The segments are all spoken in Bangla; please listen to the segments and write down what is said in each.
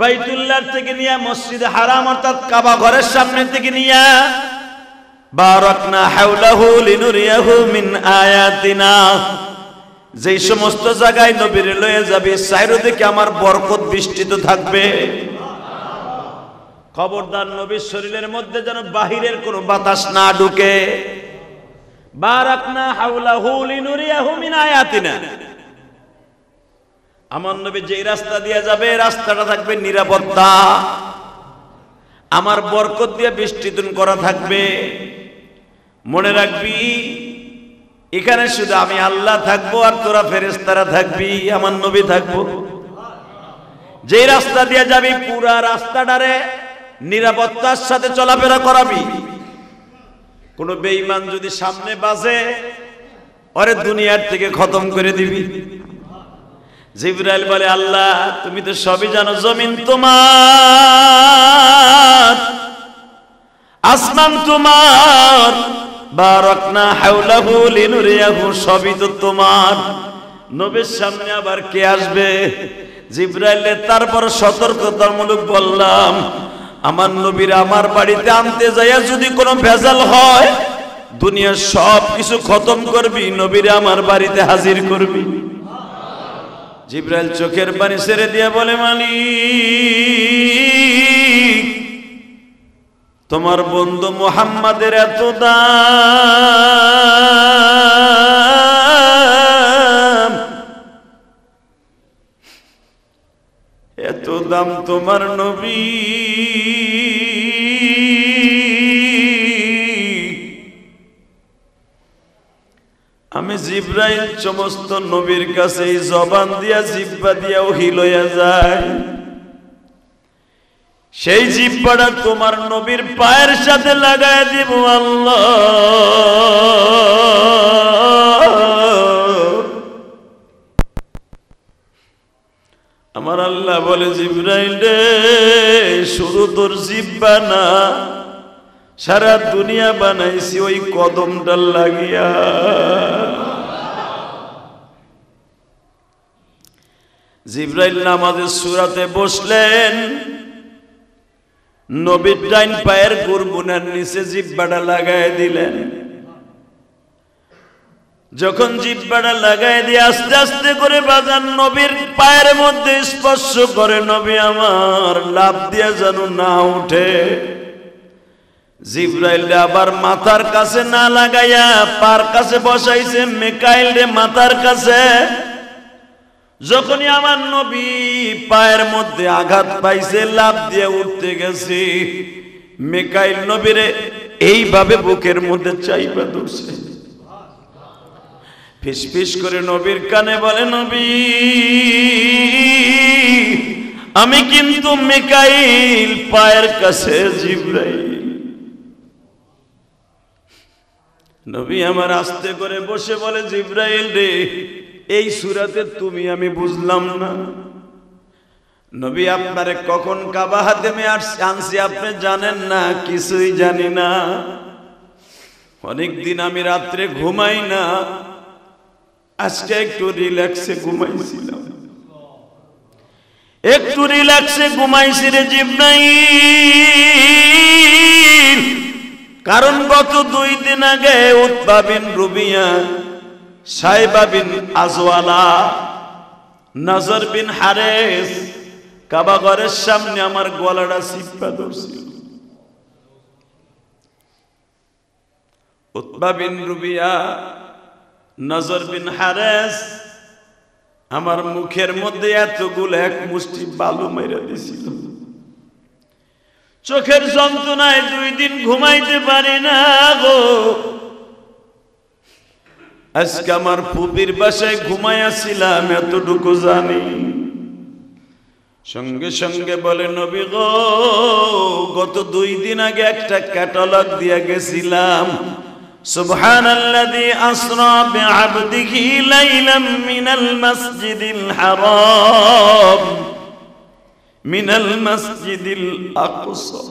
বাইতুল্লাহ থেকে নিয়ে মসজিদে হারাম অর্থাৎ কাবা ঘরের সামনে থেকে নিয়ে বারাকনা হাওলাহু লিনুরিয়াহু মিন আয়াতিনা, যেই সমস্ত জায়গায় নবীর লয়ে যাবে চারিদিকে আমার বরকত বৃষ্টিত থাকবে। খবরদার নবীর শরীরের মধ্যে যেন বাহিরের কোনো বাতাস না ঢুকে। বারাকনা হাওলাহু লিনুরিয়াহু মিন আয়াতিনা, আমার নবী যেই রাস্তা দিয়ে যাবে রাস্তাটা থাকবে নিরাপত্তা, আমার বরকত দিয়ে বৃষ্টিতন করা থাকবে। মনে রাখবি এখানে শুধু আমি আল্লাহ থাকবো আর তোরা ফেরেশতারা থাকবি, আমার নবী থাকবো। যেই রাস্তা দিয়ে যাবি পুরা রাস্তাটারে নিরাপত্তার সাথে চলাফেরা করাবি। কোন বেঈমান যদি সামনে বাজে ওরে দুনিয়ার থেকে খতম করে দিবি। জিবরাইল বলে আল্লাহ তুমি তো সবই জানো, জমিন তোমার, আসমান তোমার, বারাকনা হাওলাহু লিনুরিয়াহু সবই তো তোমার। নবীর সামনে আবার কে আসবে? জিবরাইলের তারপর সতর্কতামূলক বললাম আমার নবীর আমার বাড়িতে আনতে যাইয়া যদি কোনো ভেজাল হয় দুনিয়ার সব কিছু খতম করবি, নবীর আমার বাড়িতে হাজির করবি। জিবরাইল চোখের পানি ছেড়ে দিয়ে বলে মালিক তোমার বন্ধু মুহাম্মাদের এত দাম, এত দাম তোমার নবী, আমি জিবরাইল সমস্ত নবীর কাছে এই জবান দিয়া জিহ্বা দিয়া ওহী লইয়া যায়, সেই জিহ্বাটা তোমার নবীর পায়ের সাথে লাগায় দিব আল্লাহ। আমার আল্লাহ বলে জিবরাইল রে শুধু তোর জিহ্বা না সারা দুনিয়া বানাইছি ওই কদমটা লাগিয়া। জিবরাইল নামাজের সূরাতে বসলেন, নবীর ডাইন পায়ের গুরগুনার নিচে জিহ্বাটা লাগায় দিলেন। যখন জিহ্বাটা লাগায় দিয়ে আস্তে আস্তে করে বাজান নবীর পায়ের মধ্যে স্পর্শ করে নবী আমার লাফ দিয়ে যেন না উঠে। জিবরাইল আবার মাথার কাছে না লাগাইয়া পার কাছে বসাইছে, মিকাইল রে মাথার কাছে। যখনই আমার নবী পায়ের মধ্যে আঘাত পাইছে লাফ দিয়ে উঠতে গেছে, মিকাইল নবীরে এইভাবে বুকের মধ্যে চাইবা ধরছে, ফিসফিস করে নবীর কানে বলে নবী আমি কিন্তু মিকাইল পায়ের কাছে জিবরাইল। নবী আমার আস্তে করে বসে বলে জিবরাইল রে এই সূরাতে তুমি আমি বুঝলাম না, নবী আপনারে কখন কাবা হাতেমে আনছি আপনি জানেন না? কিছুই জানি না, অনেকদিন আমি রাত্রে ঘুমাই না, আজকে একটু রিল্যাক্সে ঘুমাইছিলাম, একটু রিল্যাক্সে ঘুমাইছি রে জিবরাইল। কারণ গত 2 দিন আগে উতবা বিন রুবিয়া, সাইবা বিন আজওয়ালা, নজর বিন হারেস কাবা ঘরের সামনে আমার গলাটা চিপা ধরছিল। উতবা বিন রুবিয়া, নজর বিন হারেস আমার মুখের মধ্যে এতগুলো এক মুষ্টি বালু মেরে দিছিল। চোখের যন্ত্রণায় 2 দিন ঘুমাইতে পারি না গো। আজকে আমার ফুপির বাসায় ঘুমাইয়াছিলাম এতটুকু জানি। সঙ্গে সঙ্গে বলে নবী গো গত 2 দিন আগে একটা ক্যাটালগ দিয়া গেছিলাম, সুবহানাল্লাযী আসরা বিআবদিহি লাইলাম মিনাল মাসজিদিল হারাম মিনাল মাসজিদিল আকসা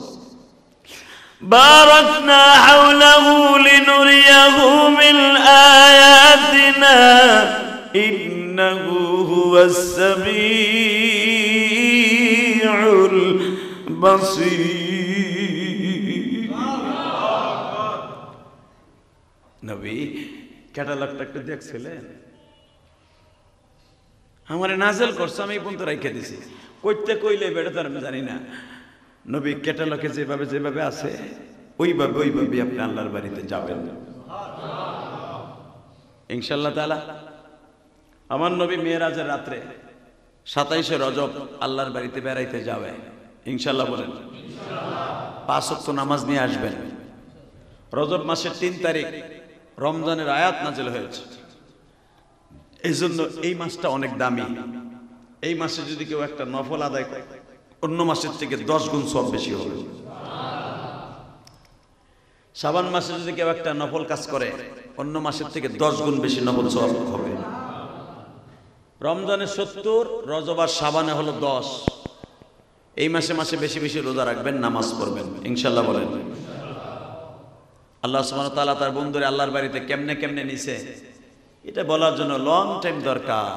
বারাকনা হাওলাহু লিনুরিয়াহু মিন আয়াতিনা ইন্নাহু হুয়াস সামিউল সামিউল বাসীর। নবী ক্যাটালগটা একটু দেখছিলেন? আমারে নাজেল করছে, আমি এই পর্যন্ত রেখে দিছি। কইতে কইলে বেটা তো আমি জানি না। নবী ক্যাটালগে যেভাবে যেভাবে আছে ওইভাবে ওইভাবে আপনি আল্লাহর বাড়িতে যাবেন ইনশাআল্লাহ তাআলা। আমার নবী মেরাজের রাত্রে 27শে রজব আল্লাহর বাড়িতে বেড়াইতে যাবে ইনশাআল্লাহ। বলেন ইনশাআল্লাহ। 5 ওয়াক্ত নামাজ নিয়ে আসবেন। রজব মাসের 3 তারিখ রমজানের আয়াত নাযিল হয়েছে। এই জন্য এই মাসটা অনেক দামি। এই মাসে যদি কেউ একটা নফল আদায় করে অন্য মাসের থেকে 10 গুণ সওয়াব বেশি হবে। শাবান মাসে যদি কেউ একটা নফল কাজ করে অন্য মাসের থেকে 10 গুণ বেশি নফল সওয়াব হবে। রমজানে 70, রজব আর শাবানে হলো 10। এই মাসে মাসে বেশি বেশি রোজা রাখবেন, নামাজ পড়বেন ইনশাআল্লাহ। বলেন আল্লাহ সুবহানাহু ওয়া তাআলা তার বন্ধুরে আল্লাহর বাড়িতে কেমনে কেমনে নিছে এটা বলার জন্য লং টাইম দরকার।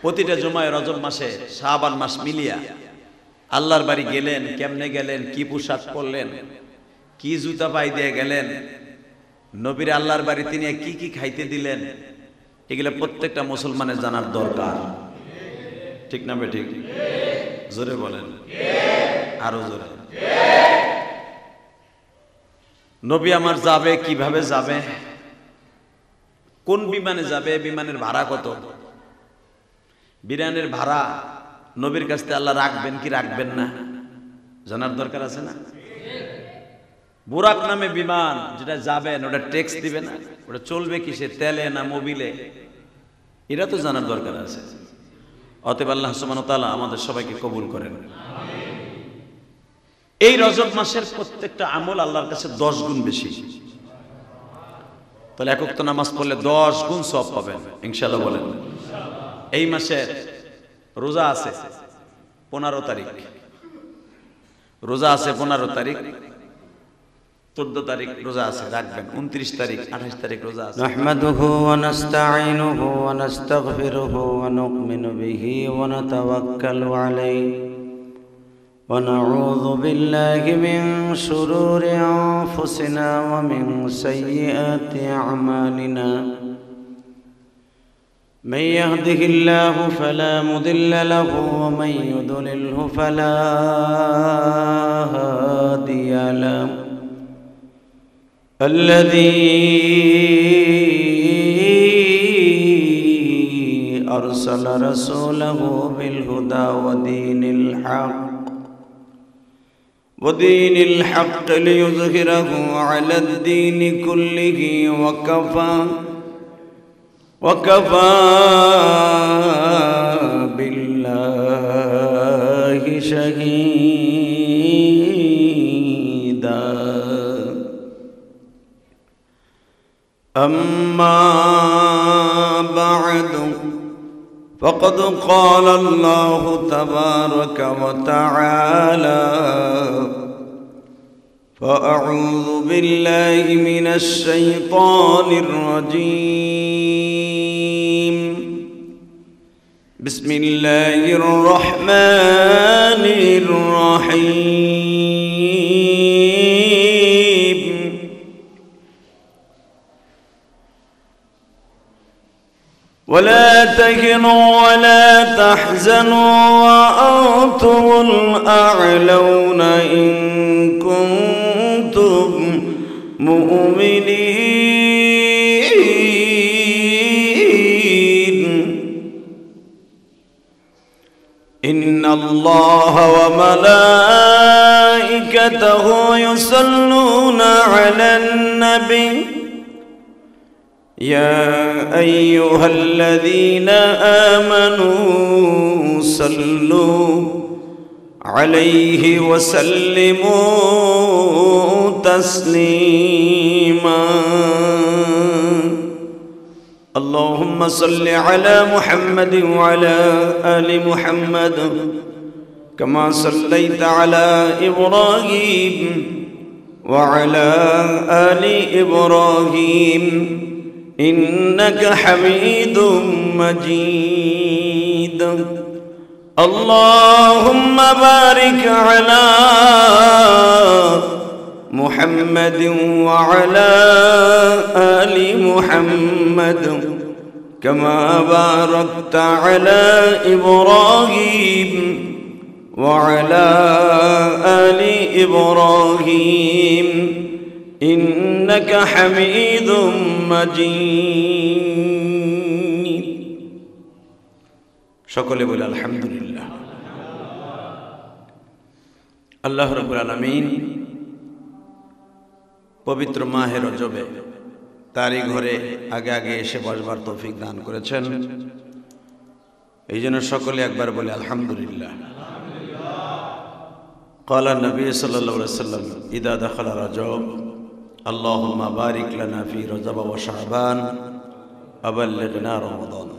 প্রতিটা জুমায় রজব মাসে শাবান মাস মিলিয়া আল্লাহর বাড়ি গেলেন, কেমনে গেলেন, কি পোশাক পরলেন, কি জুতা পাই দিয়ে গেলেন, নবীর আল্লাহর বাড়িতে নিয়ে কি কি খাইতে দিলেন, এগুলো প্রত্যেকটা মুসলমানের জানার দরকার। ঠিক না বে ঠিক? জোরে বলেন, আরো জোরে। নবী আমার যাবে, কিভাবে যাবে, কোন বিমানে যাবে, বিমানের ভাড়া কত, বিমানের ভাড়া নবীর কাছে আল্লাহ রাখবেন কি রাখবেন না জানার দরকার আছে না? বুরাক নামে বিমান যেটা যাবেন ওটা ট্যাক্স দিবে না, ওটা চলবে কিসে, তেলে না মোবিলে, এটা তো জানার দরকার আছে। অতএব আল্লাহ সুবহানাহু ওয়া তাআলা আমাদের সবাইকে কবুল করেন। এই রজব মাসের প্রত্যেকটা আমল আল্লাহর কাছে 10 গুণ বেশি। তাহলে এক ওয়াক্ত নামাজ পড়লে 10 গুণ সওয়াব পাবেন ইনশাআল্লাহ। বলেন এই মাসের রোজা আছে 15 তারিখ, রোজা আছে 15 তারিখ, 14 তারিখ রোজা আছে, রাখবেন। 29 তারিখ, 28 তারিখ রোজা আছে। নাহমাদুহু ওয়া নাস্তাঈনুহু ওয়া নাস্তাগফিরুহু ওয়া নু'মিনু বিহি ওয়া নাতাওয়াক্কালু আলাইহি ওয়া নাউযু বিল্লাহি মিন শুরুরি আনফুসিনা ওয়া মিন সাইয়্যাতি আ'মালিনা। من يهده الله فلا مضل له ومن يضلله فلا هادي له. الذي أرسل رسوله بالهدى ودين الحق ليظهره على الدين كله وكفى بالله شهيدا. أما بعد فقد قال الله تبارك وتعالى: فأعوذ بالله من الشيطان الرجيم. بسم الله الرحمن الرحيم. ولا تهنوا ولا تحزنوا وأنتم الأعلون إن كنتم مؤمنين. إن الله وملائكته يصلون على النبي يا أيها الذين آمنوا صلوا عليه وسلموا تسليما. اللهم صل على محمد وعلى آل محمد كما صليت على إبراهيم وعلى آل إبراهيم إنك حميد مجيد. اللهم بارك على محمد وعلى آل محمد كما باركت على إبراهيم وعلى آل إبراهيم إنك حميد مجيد সকলে বলে আলহামদুলিল্লাহ। আল্লাহ রাব্বুল আলামিন পবিত্র মাহে রজবে তারই ঘরে আগে আগে এসে বসবার তৌফিক দান করেছেন। এই জন্য সকলে একবার বলে আলহামদুলিল্লাহ। قال النبي صلى الله عليه وسلم إذا دخل رجب اللهم بارك لنا في رجب وشعبان وبلغنا رمضان।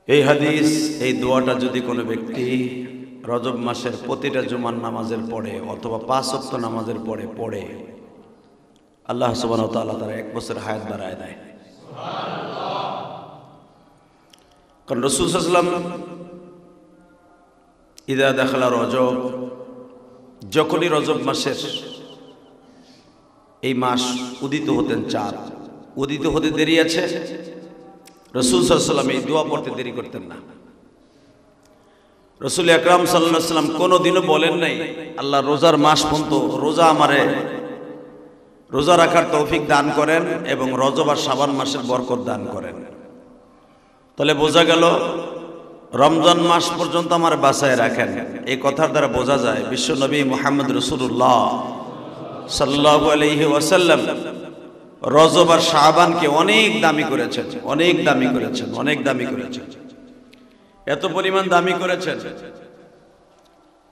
এই হাদিস, এই দোয়াটা যদি কোনো ব্যক্তি রজব মাসের প্রতিটা জুমার নামাজের পড়ে অথবা 5 ওয়াক্ত নামাজের পড়ে আল্লাহ সুবহানাহু ওয়া তাআলা তার 1 বছর হায়াত বাড়ায় দেয়। সুবহানাল্লাহ। কারণ রাসূল সাল্লাল্লাহু আলাইহি ওয়াসাল্লাম ইদা দাখালা রজব, যখনই রজব মাসের এই মাস উদিত হতেন, চাঁদ উদিত হতে দেরি আছে, রাসূল সাল্লাল্লাহু আলাইহি ওয়াসাল্লাম এই দোয়া পড়তে দেরি করতেন না। রাসূল আকরাম সাল্লাল্লাহু আলাইহি ওয়াসাল্লাম কোনোদিনও বলেন নাই আল্লাহ রোজার মাস পর্যন্ত রোজা রাখার তৌফিক দান করেন এবং রজব আর শাবান মাসের বরকত দান করেন। তাহলে বোঝা গেল রমজান মাস পর্যন্ত আমার বাঁচায় রাখেন। এই কথার দ্বারা বোঝা যায় বিশ্ব নবী মুহাম্মদ রাসূলুল্লাহ সাল্লাল্লাহু আলাইহি ওয়াসাল্লাম রজব আর শাবানকে অনেক দামি করেছেন, অনেক দামি করেছেন, অনেক দামি করেছেন। এত পরিমাণ দামি করেছেন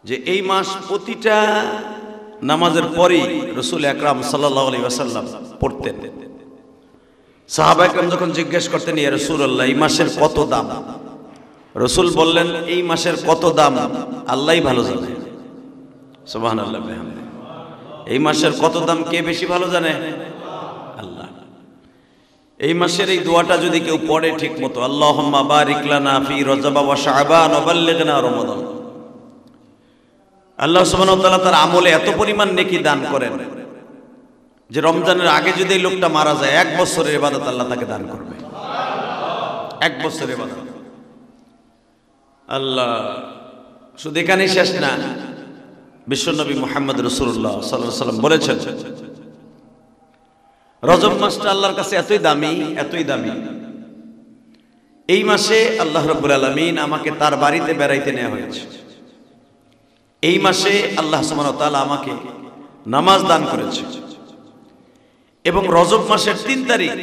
যে এই মাস প্রতিটা নামাজের পরেই রাসূল আকরাম সাল্লাল্লাহু আলাইহি ওয়াসাল্লাম পড়তেন। সাহাবা একরাম যখন জিজ্ঞেস করতেন, ইয়া রাসূলুল্লাহ এই মাসের কত দাম, রাসূল বললেন এই মাসের কত দাম আল্লাহই ভালো জানে। সুবহানাল্লাহ। এই মাসের কত দাম কে বেশি ভালো জানে? আল্লাহ। এই মাসের এই দোয়াটা যদি কেউ পড়ে ঠিক মতো, আল্লাহুম্মা বারিক লানা ফি রজব ওয়া শাবান ওয়া বাল্লিগনা রমাদান, আল্লাহ সুবহানাহু ওয়া তাআলা তার আমলে এত পরিমাণ নেকি দান করেন যে রমজানের আগে যদি এই লোকটা মারা যায় 1 বছরের ইবাদত আল্লাহ তাকে দান করবে। 1 বছরের ইবাদত আল্লাহ। শুধু এখানেই শেষ না, বিশ্বনবী মুহাম্মদ রাসূলুল্লাহ সাল্লাল্লাহু আলাইহি ওয়াসাল্লাম বলেছেন রজব মাসটা আল্লাহর কাছে এতই দামি, এতই দামি, এই মাসে আল্লাহ রাব্বুল আলামিন আমাকে তার বাড়িতে বেড়াইতে নেওয়া হয়েছে। এই মাসে আল্লাহ সুবহানাহু ওয়া তাআলা আমাকে নামাজ দান করেছে এবং রজব মাসের 3 তারিখ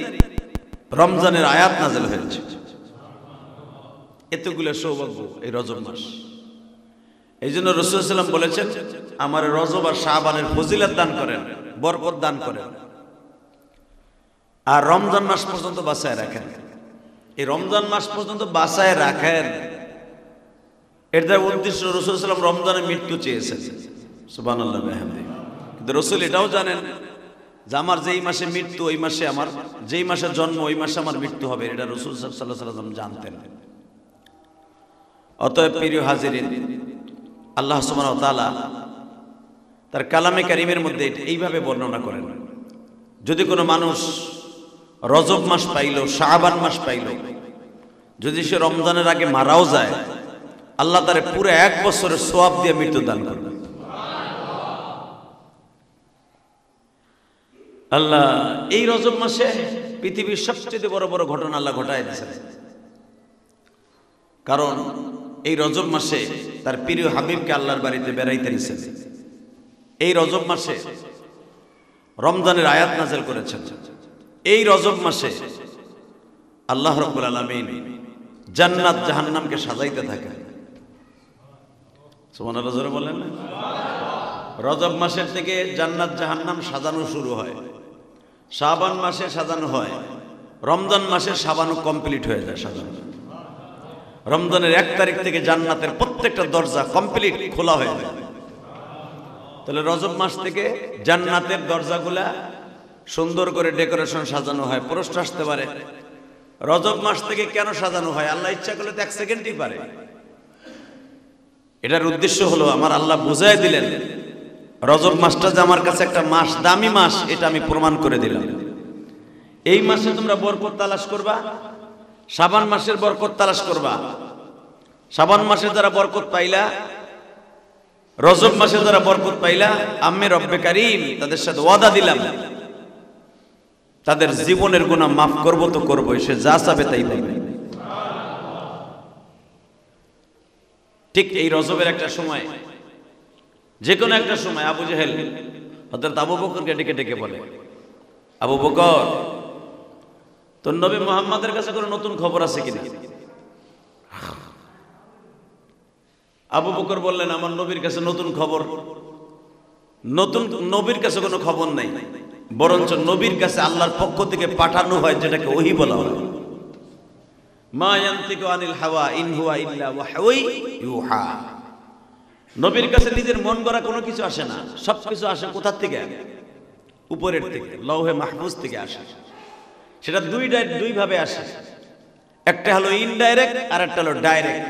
রমজানের আয়াত নাযিল হয়েছে। এতগুলো সৌভাগ্য এই রজব মাস। এই জন্য রাসূল সাল্লাল্লাহু আলাইহি ওয়াসাল্লাম বলেছেন আমার রজব আর শাবানের ফজিলত দান করেন, বরকত দান করেন, আর রমজান মাস পর্যন্ত বাঁচায় রাখেন। এই রমজান মাস পর্যন্ত বাঁচায় রাখেন, এর দ্বারা উদ্দেশ্য রাসূল সাল্লাল্লাহু আলাইহি ওয়াসাল্লাম রমজানের মৃত্যু চেয়েছেন। সুবহানাল্লাহ। কিন্তু রাসূল এটাও জানেন যে আমার যেই মাসে মৃত্যু ওই মাসে আমার, যেই মাসে জন্ম ওই মাসে আমার মৃত্যু হবে, এটা রাসূল সাল্লাল্লাহু আলাইহি ওয়াসাল্লাম জানতেন। অতএব প্রিয় হাজিরিন, আল্লাহ সুবহানাহু ওয়া তাআলা তার কালামে কারীমের মধ্যে এইভাবে বর্ণনা করেন, যদি কোনো মানুষ রজব মাস পাইল, শাবান মাস পাইল, যদি সে রমজানের আগে মারাও যায় আল্লাহ তারে পুরো 1 বছরের সওয়াব দিয়ে মৃত্যু দান করবেন। আল্লাহ এই রজব মাসে পৃথিবীর সবচেয়ে বড় বড় ঘটনা আল্লাহ ঘটায় দিয়েছেন। কারণ এই রজব মাসে তার প্রিয় হাবিবকে আল্লাহর বাড়িতে বেড়াইতে নিয়েছেন। এই রজব মাসে রমজানের আয়াত নাযিল করেছেন। এই রজব মাসে আল্লাহ রাব্বুল আলামিন জান্নাত জাহান্নামকে সাজাইতে থাকেন। সুবহানাল্লাহ জোরে বলেন না? রজব মাসের থেকে জান্নাত জাহান্নাম সাজানো শুরু হয়, শাবান মাসে সাজানো হয়, রমজান মাসে সাজানো কমপ্লিট হয়ে যায় সাজানো। রমজানের 1 তারিখ থেকে জান্নাতের প্রত্যেকটা দরজা কমপ্লিট খোলা হয়ে যায়। তাহলে রজব মাস থেকে জান্নাতের দরজাগুলা সুন্দর করে ডেকোরেশন সাজানো হয়। প্রশ্ন আসতে পারে রজব মাস থেকে কেন সাজানো হয়? আল্লাহ ইচ্ছা করলে তো 1 সেকেন্ডই পারে। এটার উদ্দেশ্য হলো আমার আল্লাহ বুঝাই দিলেন, রজব মাসটা যে আমার কাছে একটা মাস, দামি মাস, এটা আমি প্রমাণ করে দিলাম। এই মাসে তোমরা বরকত তালাশ করবা, শাবান মাসের বরকত তালাশ করবা। শাবান মাসে যারা বরকত পাইলা, রজব মাসে যারা বরকত পাইলা, আম্মে রব্বে কারীম তাদের সাথে ওয়াদা দিলাম, তাদের জীবনের গুনাহ মাফ করব তো করবই, সে যা চাবে তাই পাইবে। ঠিক এই রজবের একটা সময়, যে কোনো একটা সময় আবু জেহেল হযরত আবু বকরকে ডেকে ডেকে বলে, আবু বকর, তোর নবী মুহাম্মাদের কাছে কোনো নতুন খবর আছে কিনা? আবু বকর বললেন, আমার নবীর কাছে নতুন খবর, নতুন নবীর কাছে কোনো খবর নাই, বরঞ্চ নবীর কাছে আল্লাহর পক্ষ থেকে পাঠানো হয় যেটাকে ওহী বলা হয়। মা ইয়ানতিকু আনিল হাওয়া ইন হুয়া ইল্লা ওয়াহয়ুন ইউহা। নবীর কাছে নিজের মন গড়া কোনো কিছু আসে না, সবকিছু আসে কোথা থেকে? উপরের থেকে, লৌহে মাহফুজ থেকে আসে। সেটা দুই ভাবে আসে, একটা হলো ইনডাইরেক্ট আর একটা হলো ডাইরেক্ট।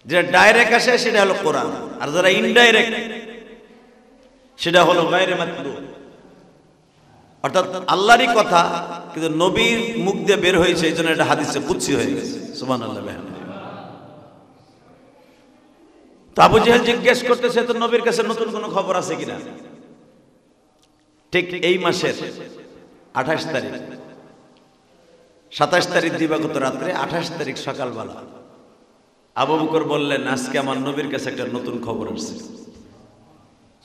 যেটা ডাইরেক্ট আসে সেটা হলো কোরআন, আর যারা ইনডাইরেক্ট সেটা হলো গায়রে মাতলু, অর্থাৎ আল্লাহরই কথা কিন্তু নবীর মুখ দিয়ে বের হয়েছে, এই জন্য এটা হাদিসে কুদসি হয়ে গেছে। সুবহানাল্লাহ। তো আবু জেহেল জিজ্ঞেস করতেছে, তো নবীর কাছে নতুন কোনো খবর আছে কিনা? ঠিক এই মাসের 28 তারিখ, 27 তারিখ দিবাগত রাত্রে, 28 তারিখ সকালবেলা আবু বকর বললেন, আজকে আমার নবীর কাছে একটা নতুন খবর আসছে।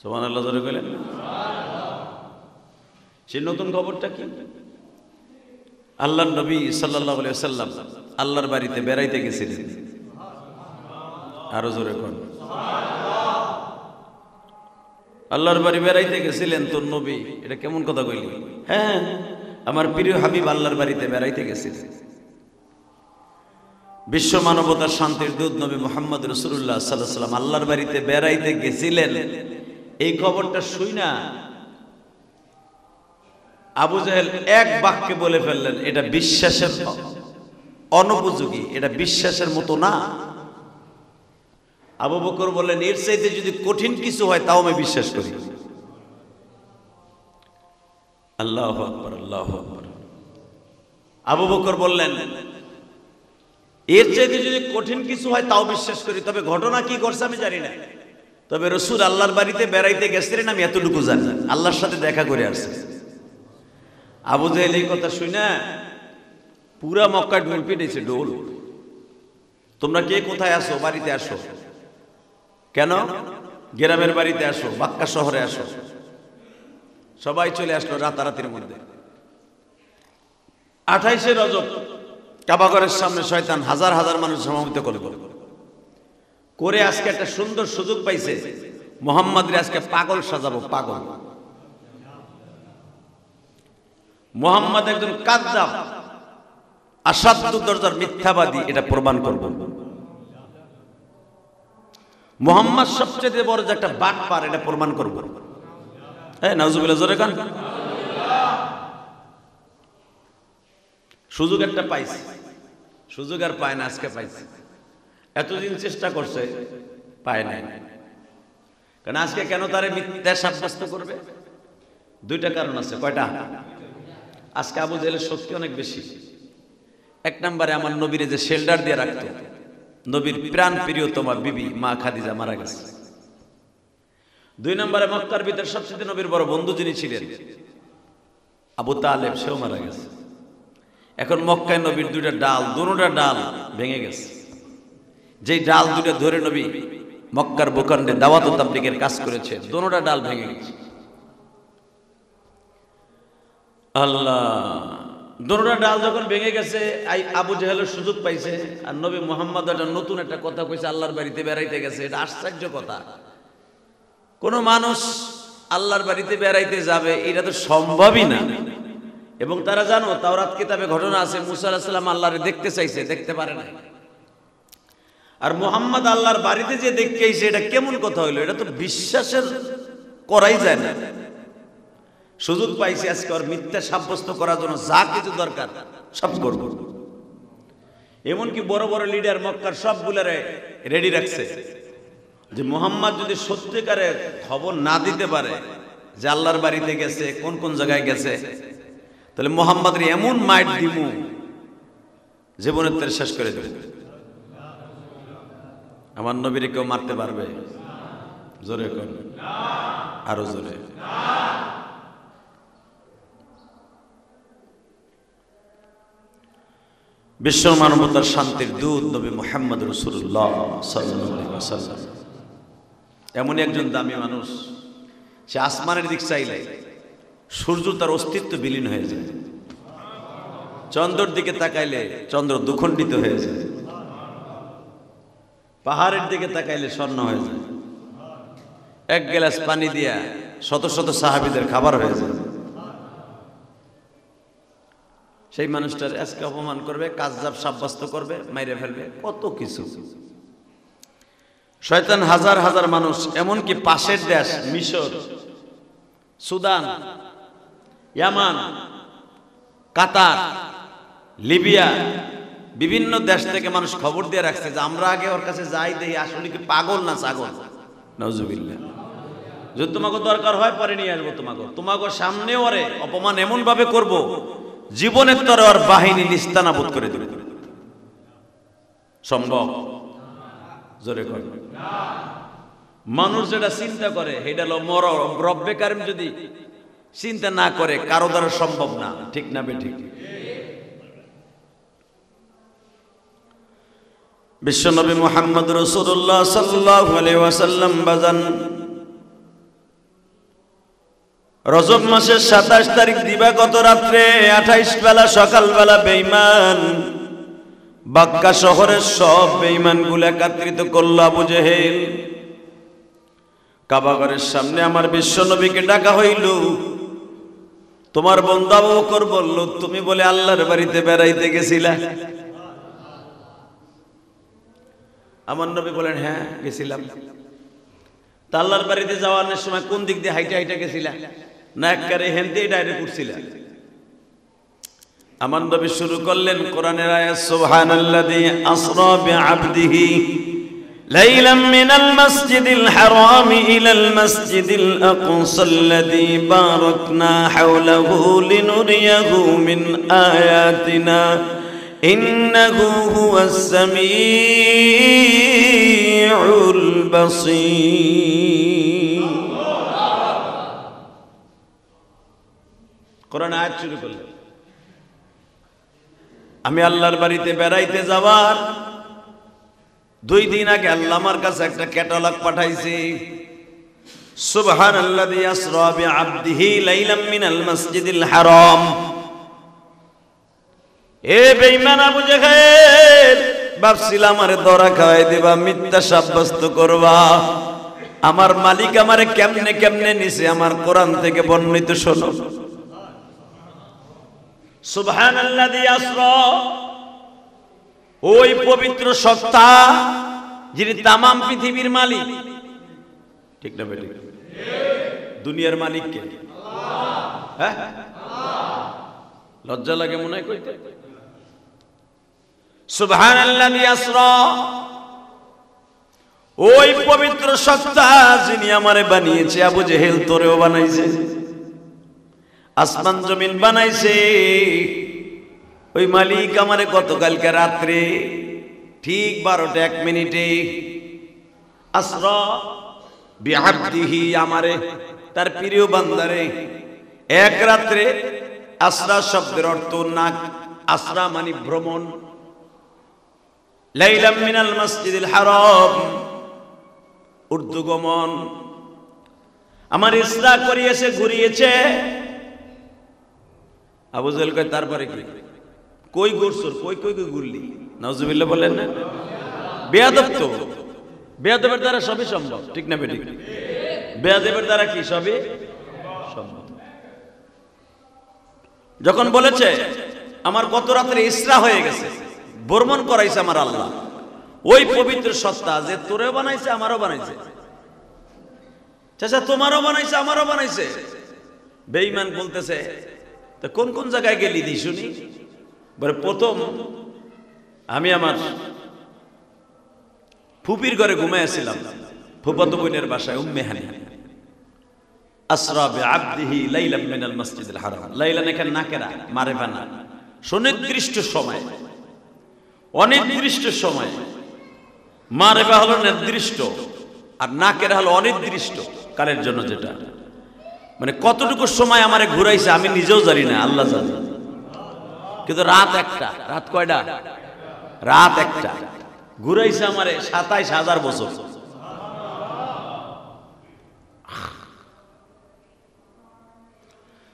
সুবহানাল্লাহ জোরে বলেন। সেই নতুন খবরটা কি? আল্লাহর নবী সাল্লাল্লাহু আলাইহি ওয়াসাল্লাম আল্লাহর বাড়িতে বেড়াইতে গেছিলেন। আরো জোরে কোন, আল্লাহর বাড়ি বেড়াইতে গেছিলেন তোর নবী। এটা কেমন কথা কইলি? হ্যাঁ, আমার প্রিয় হাবিব আল্লাহর বাড়িতে বেড়াইতে গেছিলেন। বিশ্ব মানবতার শান্তির দূত নবী মুহাম্মদ রাসূলুল্লাহ সাল্লাল্লাহু আলাইহি ওয়াসাল্লাম আল্লাহর বাড়িতে বেড়াইতে গেছিলেন। এই খবরটা শুই না আবু জেহেল এক বাক্যে বলে ফেললেন, এটা বিশ্বাসের অনুপযোগী, এটা বিশ্বাসের মতো না। আবু বকর বললেন, এর চাইতে যদি কঠিন কিছু হয় তাও আমি বিশ্বাস করি। আল্লাহু আকবার, আল্লাহু আকবার। আবু বকর বললেন, এর চাইতে যদি কঠিন কিছু হয় তাও বিশ্বাস করি, তবে ঘটনা কি করছে আমি জানি না, তবে রাসূল আল্লাহর বাড়িতে বেড়াইতে গেছিলেন আমি এতটুকু জানি, আল্লাহর সাথে দেখা করে আসছে। আবু জেহেল এই কথা শুনে পুরা মক্কা ঢোল পিটেছে, ঢোল। তোমরা কে কোথায় আসো? বাড়িতে আসো। কেন? গ্রামের বাড়িতে আসো, মক্কা শহরে আসো। সবাই চলে আসলো রাতারাতির মধ্যে। 28শে রজব কাবাঘরের সামনে শয়তান হাজার হাজার মানুষ সমাবেত করে আজকে একটা সুন্দর সুযোগ পাইছে, মুহাম্মদরে আজকে পাগল সাজাবো, পাগল। মুহাম্মদ একজন কাযযাব, আসাদ্দু দরজার মিথ্যাবাদী, এটা প্রমাণ করব। মুহাম্মদ সবচেয়ে বড় যে একটা বাটপার, এটা প্রমাণ করব। হ্যাঁ, নাউজুবিল্লাহ, জোরে কান। সুযোগ একটা পাইছে, সুযোগ আর পায় না, আজকে পাইছে। এতদিন চেষ্টা করছে, পায় নাই। কারণ আজকে কেন তারে মিথ্যা সাব্যস্ত করবে? দুইটা কারণ আছে। কয়টা? আজকে আবু জেহেলের শক্তি অনেক বেশি। এক নম্বরে আমার নবীরে যে শেল্টার দিয়ে রাখতো, নবীর প্রাণ প্রিয়তমা বিবি মা খাদিজা মারা গেছে। দুই নম্বরে মক্কার ভিতর সবচেয়ে নবীর বড় বন্ধু যিনি ছিলেন আবু তালেব, সেও মারা গেছে। এখন মক্কায় নবীর দুইটা ডাল, দুটোটা ডাল ভেঙে গেছে। যেই ডাল দুইটা ধরে নবী মক্কার ভূখণ্ডে দাওয়াত ও তাবলীগের কাজ করেছে, দুটোটা ডাল ভেঙে গেছে। আল্লাহ, দুটোটা ডাল যখন ভেঙে গেছে, আবু জেহেলের সুযোগ পাইছে, আর নবী মুহাম্মদ একটা নতুন একটা কথা কইছে, আল্লাহর বাড়িতে বেড়াইতে গেছে। এটা আশ্চর্য কথা। কোন মানুষ আল্লাহর বাড়িতে বেড়াইতে যাবে, এটা তো সম্ভবই না। এবং তারা জানো, তাওরাত কিতাবে ঘটনা আছে, মুসা আলাইহিস সালাম আল্লাহরে দেখতে চাইছে, দেখতে পারে না। আর মুহাম্মদ আল্লাহর বাড়িতে যে দেখতে আইছে, এটা কেমন কথা হইলো? এটা তো বিশ্বাসের করাই যায় না। সুযোগ পাইছে আজকে ওর মিথ্যা সাব্যস্ত করার জন্য যা কিছু দরকার সব করব। এমনকি বড় বড় লিডার মক্কার সবগুলারে রেডি রাখছে যে মুহাম্মদ যদি সত্যিকারে খবর না দিতে পারে যে আল্লাহর বাড়িতে গেছে, কোন কোন জায়গায় গেছে, তাহলে মুহাম্মদের এমন মাইট দিমু জীবনের তেরে শেষ করে দেবে। আমার নবীরে কেউ মারতে পারবে? জোরে কর, আরো জোরে। বিশ্ব মানবতার শান্তির দূত নবী মুহাম্মদ রাসূলুল্লাহ সাল্লাল্লাহু আলাইহি ওয়াসাল্লাম এমন একজন দামি মানুষ, সে আসমানের দিক চাইলে সূর্য তার অস্তিত্ব বিলীন হয়ে যায়, চন্দ্রের দিকে তাকাইলে চন্দ্র দুখণ্ডিত হয়ে যায়, পাহাড়ের দিকে তাকাইলে স্বর্ণ হয়ে যায়, এক গ্লাস পানি দিয়া শত শত সাহাবীদের খাবার হয়ে যায়। সেই মানুষটার আজকে অপমান করবে, কাযযাব সাব্যস্ত করবে, মাইরে ফেলবে, কত কিছু। শয়তান হাজার হাজার মানুষ, এমনকি পাশের দেশ মিশর, সুদান, ইয়ামান, কাতার, লিবিয়া, বিভিন্ন দেশ থেকে মানুষ খবর দিয়ে রাখছে যে আমরা আগে ওর কাছে যাই, দেই আসলে কি পাগল না ছাগল। নাউজুবিল্লাহ। যদি তোমাকে দরকার হয় পরে নিয়ে আসবো, তোমাকে সামনে ওরে অপমান এমন ভাবে করব জীবনের তরে ওর বাহিনী নিস্তানাবুদ করে দেবে। সম্ভব? জোরে কর। মানুষ যেটা চিন্তা করে সেটা হলো মর রব্বে কারিম যদি চিন্তা না করে কারো দ্বারা সম্ভব না। ঠিক না বেঠিক? বিশ্বনবী মুহাম্মদ রাসূলুল্লাহ সাল্লাল্লাহু আলাইহি ওয়াসাল্লাম বাজান রজব মাসের 27 তারিখ দিবাগত রাত্রে 28 বেলা সকালবেলা বেঈমান বাক্কা শহরের সব বেঈমানগুলো একত্রিত করল আবু জেহেল। কাবাঘরের সামনে আমার বিশ্বনবীকে ডাকা হইল। তোমার বন্ধু আবু বকর বলল, তুমি বলে আল্লাহর বাড়িতে বেড়াইতে গেছিলা? আমার নবী বলেন, হ্যাঁ গেছিলাম। তা আল্লাহর বাড়িতে যাওয়ার সময় কোন দিক দিয়ে হাইটা হাইটা গেছিলা, না একবারে হেনতেই ডাইরেক্ট উঠছিলা? আমার নবী শুরু করলেন কোরআনের আয়াত, সুবহানাল্লাযী আসরা বিআবদিহি লাইলাম মিনাল মাসজিদিল হারামি ইলাল মাসজিদিল আকসাল্লাযী বারাকনা হাওলাহু লিনুরিয়াহু মিন আয়াতিনা ইন্নাহু হুয়াস সামিউল বাসীর। কোরআন আয়াত শুরু করলেন, আমি আল্লাহর বাড়িতে বেড়াইতে যাবার 2 দিন আগে আল্লাহ আমার কাছে একটা ক্যাটালগ পাঠাইছে। সুবহানাল্লাযী আসরা বিআবদিহি লাইলাম মিনাল মাসজিদিল হারাম। এ বেঈমান আবু জেহেল, ভাবছিলাম আমারে দরা খাওয়াই দিবা, মিথ্যা সাব্যস্ত করবা। আমার মালিক আমারে কেমনে কেমনে নিছে আমার কোরআন থেকে বর্ণিত শোনো। সুবহানাল্লাযী আসরা, ওই পবিত্র সত্তা যিনি তামাম পৃথিবীর মালিক। ঠিক না বেঠিক? দুনিয়ার মালিক কে? হ্যাঁ, লজ্জা লাগে মনে হয় কইতে। সুবহানাল্লাযী আসরা, ওই পবিত্র সত্তা যিনি আমারে বানিয়েছে, আবু জেহেল তোরেও বানাইছে, আসমান জমিন বানাইছে, ওই মালিক আমারে গতকালকে রাত্রে ঠিক 12টা 1 মিনিটে আসরা বিআবদিহি, আমারে তার প্রিয় বান্দারে এক রাত্রে। আসরা শব্দের অর্থ নাক, আসরা মানে ভ্রমণ। লাইলাম মিনাল মাসজিদিল হারাম, ঊর্ধ্বগমন। আমার ইসরা করিয়েছে, ঘুরিয়েছে। আবু জেহেল কয়, তারপরে কি? কই ঘুরছর? কই কই কই ঘুরলি? নাউজুবিল্লাহ বলেন না? বেয়াদব তো, বেয়াদবের দ্বারা সবই সম্ভব। ঠিক না বেঠিক? বেয়াদবের দ্বারা কি সবই সম্ভব। যখন বলেছে আমার গত রাত্রে ইসরা হয়ে গেছে, ভ্রমণ করাইছে আমার আল্লাহ, ওই পবিত্র সত্তা যে তোরেও বানাইছে আমারও বানাইছে, চাচা তোমারও বানাইছে আমারও বানাইছে। বেঈমান বলতেছে, তা কোন কোন জায়গায় গেলি দি শুনি? বলে প্রথম আমি আমার ফুপির ঘরে ঘুমাইছিলাম, ফুফাতো বোনের বাসায় উম্মে হানি। আসরা বিআবদিহি লাইলাম মিনাল মসজিদিল হারাম। লাইলান এখানে নাকেরা, মারিফা না, সুনির্দিষ্ট সময়, অনির্দিষ্ট সময়। মারিফা হলো নির্দিষ্ট, আর নাকেরা হলো অনির্দিষ্ট কালের জন্য, যেটা মানে কতটুকু সময় আমারে ঘুরাইছে আমি নিজেও জানি না, আল্লাহ জানে। কিন্তু রাত একটা, রাত কয়টা? রাত একটা ঘুরাইছে আমারে ২৭,০০০ বছর।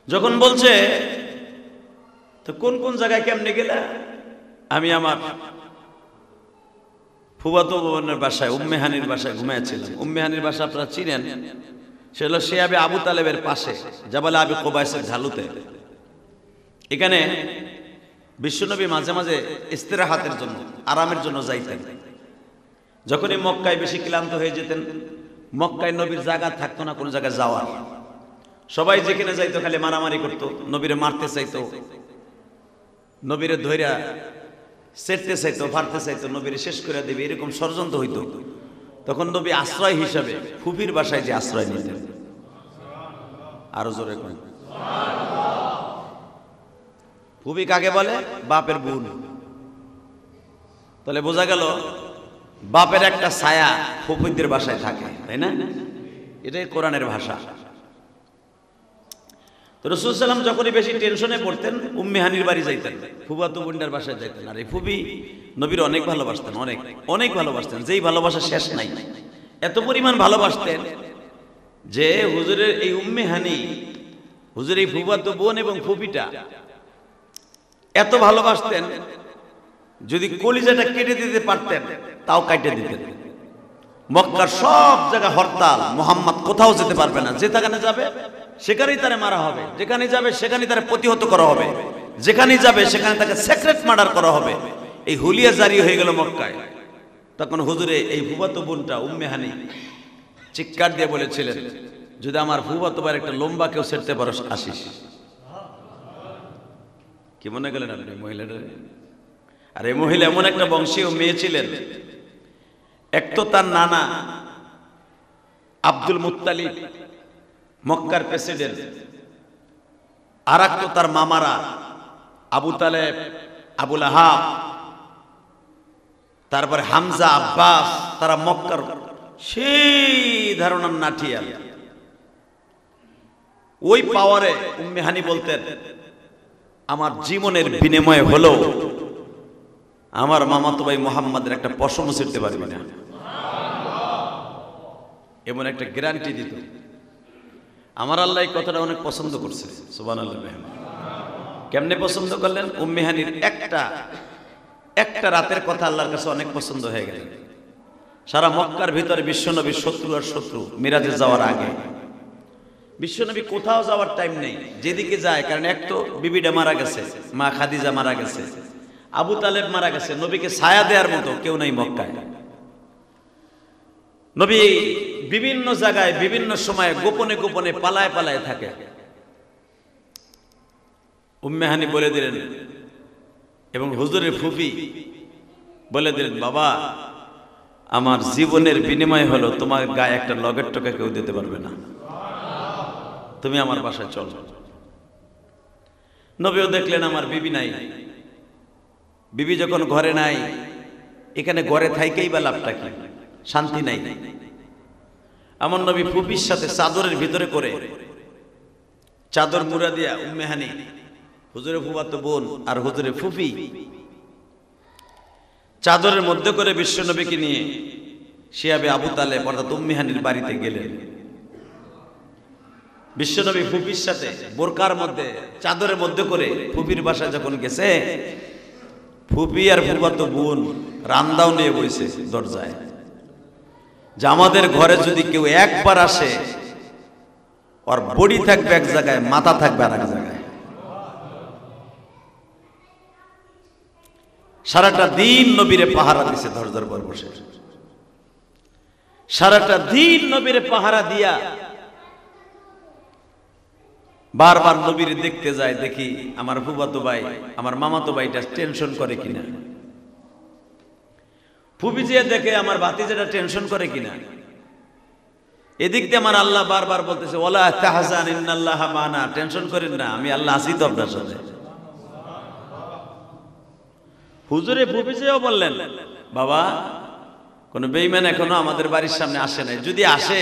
যখন বলছে তো কোন কোন জায়গায় কেমনে গেলা, আমি আমার ফুফাতো বোনের বাসায় উম্মে হানির বাসায় ঘুমিয়েছিলাম। উম্মে হানির বাসা আপনারা চিনেন, সে হলো শিয়াবে আবু তালেবের পাশে, জাবালে আবি কোবাইসের ঢালুতে। এখানে বিশ্বনবী মাঝে মাঝে ইস্তেরাহাতের জন্য, আরামের জন্য যাইতেন। যখনই মক্কায় বেশি ক্লান্ত হয়ে যেতেন, মক্কায় নবীর জায়গা থাকতো না কোনো জায়গায় যাওয়ার। সবাই যেখানে যাইতো খালি মারামারি করতো, নবীরে মারতে চাইতো, নবীরে ধইরা সেরতে চাইতো, ফারতে চাইতো, নবীরে শেষ করে দেবে, এরকম ষড়যন্ত্র হইতো। তখন নবী আশ্রয় হিসাবে ফুফির বাসায় যে আশ্রয় নিতেন। আরো জোরে কোন ফুফি কাকে বলে? বাপের বোন। তাহলে বোঝা গেল বাপের একটা ছায়া ফুফিদের বাসায় থাকে, তাই না? এটাই কোরআনের ভাষা। তো রাসূল সাল্লাল্লাহু আলাইহি ওয়াসাল্লাম যখনই বেশি টেনশনে পড়তেন উম্মে হানির বাড়ি যাইতেন, ফুফাতো বোনদের বাসায় যাইতেন। আর এই ফুফি নবীর অনেক ভালোবাসতেন, অনেক অনেক ভালোবাসতেন, যেই ভালোবাসা শেষ নাই। এত পরিমাণ ভালোবাসতেন যে হুজুরের এই উম্মে হানি, হুজুরের এই ফুফাতো বোন এবং ফুফিটা এত ভালোবাসতেন, যদি কলিজাটা কেটে দিতে পারতেন তাও কেটে দিতেন। মক্কার সব জায়গা হরতাল, মুহাম্মদ কোথাও যেতে পারবে না, যেখানে যাবে সেখানেই তারে মারা হবে, যেখানে যাবে সেখানেই তারে প্রতিহত করা হবে, যেখানে যাবে সেখানে তাকে সিক্রেট মার্ডার করা হবে। এই হুলিয়া জারি হয়ে গেল মক্কায়। তখন হুজুরে এই ফুফাতো বোনটা উম্মে হানি চিৎকার দিয়ে বলেছিলেন, যদি আমার ফুফাতো ভাইয়ের একটা লম্বা কেউ ছেড়তে পারো আসিস। কি মনে গেলেন আপনি মহিলাটা? আর এই মহিলা এমন একটা বংশীয় মেয়ে ছিলেন, এক তো তার নানা আব্দুল মুত্তালিব মক্কার প্রেসিডেন্ট, আর এক তো তার মামারা আবু তালেব, আবু লাহাব, তারপরে হামজা, আব্বাস, তারা মক্কার সেই ধারণার নাঠিয়া। ওই পাওয়ারে উম্মে হানি বলতেন, আমার জীবনের বিনিময়ে হলো আমার মামাতো ভাই মুহাম্মাদের একটা পশমও ছিঁড়তে পারবি না, এমন একটা গ্যারান্টি দিত। আমার আল্লাহ এই কথাটা অনেক পছন্দ করছে, সুবহানাল্লাহ। কেমনে পছন্দ করলেন? উম্মে হানির একটা রাতের কথা আল্লাহর কাছে অনেক পছন্দ হয়ে গেল। সারা মক্কার ভিতরে বিশ্বনবীর শত্রু আর শত্রু। মিরাজে যাওয়ার আগে বিশ্বনবী কোথাও যাওয়ার টাইম নেই, যেদিকে যায়, কারণ এক তো বিবিটা মারা গেছে, মা খাদিজা মারা গেছে, আবু তালেব মারা গেছে, নবীকে ছায়া দেওয়ার মতো কেউ নাই মক্কায়। নবী বিভিন্ন জায়গায় বিভিন্ন সময়ে গোপনে গোপনে পালায় পালায় থাকে। উম্মে হানি বলে দিলেন এবং হুজুরের ফুফি বলে দিলেন, বাবা আমার জীবনের বিনিময় হলো তোমার গায়ে একটা লগের টোকা কেউ দিতে পারবে না, তুমি আমার বাসায় চলো। নবীও দেখলেন আমার বিবি নাই, বিবি যখন ঘরে নাই, এখানে ঘরে থাইকেই বা লাভটা কি, শান্তি নাই। আমার নবী ফুফির সাথে চাদরের ভিতরে করে চাদর মুড়া দিয়া উম্মে হানি, হুজুরের ফুফাতো বোন আর হুজুরের ফুফি চাদরের মধ্যে করে বিশ্বনবীকে নিয়ে শিয়াবে আবু তালেব অর্থাৎ উম্মে হানির বাড়িতে গেলেন। বিশ্বনবী ফুফির সাথে বোরকার মধ্যে চাদরের মধ্যে করে ফুফির বাসায় যখন গেছে, ফুফি আর ফুফাতো বোন রান্দাও নিয়ে বসে দরজায়, যে আমাদের ঘরে যদি কেউ একবার আসে, ওর বডি থাকবে এক জায়গায়, মাথা থাকবে আর এক জায়গায়। সারাটা দিন নবীরে পাহারা দিছে দরজার পর বসে, সারাটা দিন নবীরে পাহারা দিয়া বারবার নবীরে দেখতে যায়, দেখি আমার ফুফাতো ভাই আমার মামাতো ভাইটা টেনশন করে কিনা। ফুপি যে দেখে আমার ভাতিজাটা টেনশন করে কিনা, এদিক দিয়ে আমার আল্লাহ বারবার বলতেছে ওয়ালা তাহজান ইন্নাল্লাহা মানা, টেনশন করেন না, আমি আল্লাহ আছি তো আপনার সাথে। হুজুরে ফুপি যেও বললেন বাবা কোন বেঈমান এখনো আমাদের বাড়ির সামনে আসে নাই, যদি আসে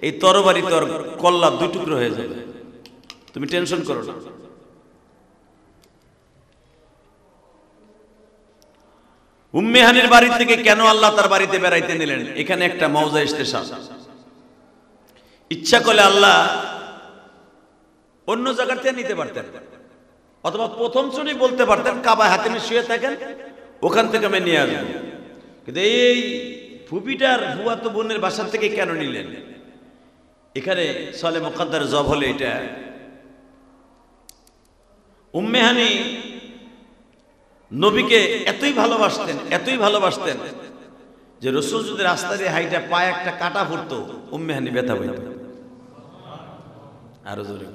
এই তরবারি তোর কল্লা দুই টুকরো হয়ে যাবে, তুমি টেনশন করো না। উম্মে হানির বাড়ি থেকে কেন আল্লাহ তার বাড়িতে বেড়াইতে নিলেন? এখানে একটা মওজা স্টেশন। ইচ্ছা করলে আল্লাহ অন্য জায়গা থেকে নিতে পারতেন, অথবা প্রথম শ্রেণী বলতে পারতেন কাবায় হাতিমে শুয়ে থাকেন, ওখান থেকে আমি নিয়ে আসবো। কিন্তু এই ফুপিটার ফুয়াতো বোনের বাসার থেকে কেন নিলেন? এখানে সালে মুকদ্দার জব হলে এটা উম্মে হানি নবীকে এতই ভালোবাসতেন যে রাসূল যদি রাস্তা দিয়ে হাইটা পায়ে একটা কাটা ফুটতো উম্মে হানি ব্যথা পাইত। আরো জোরে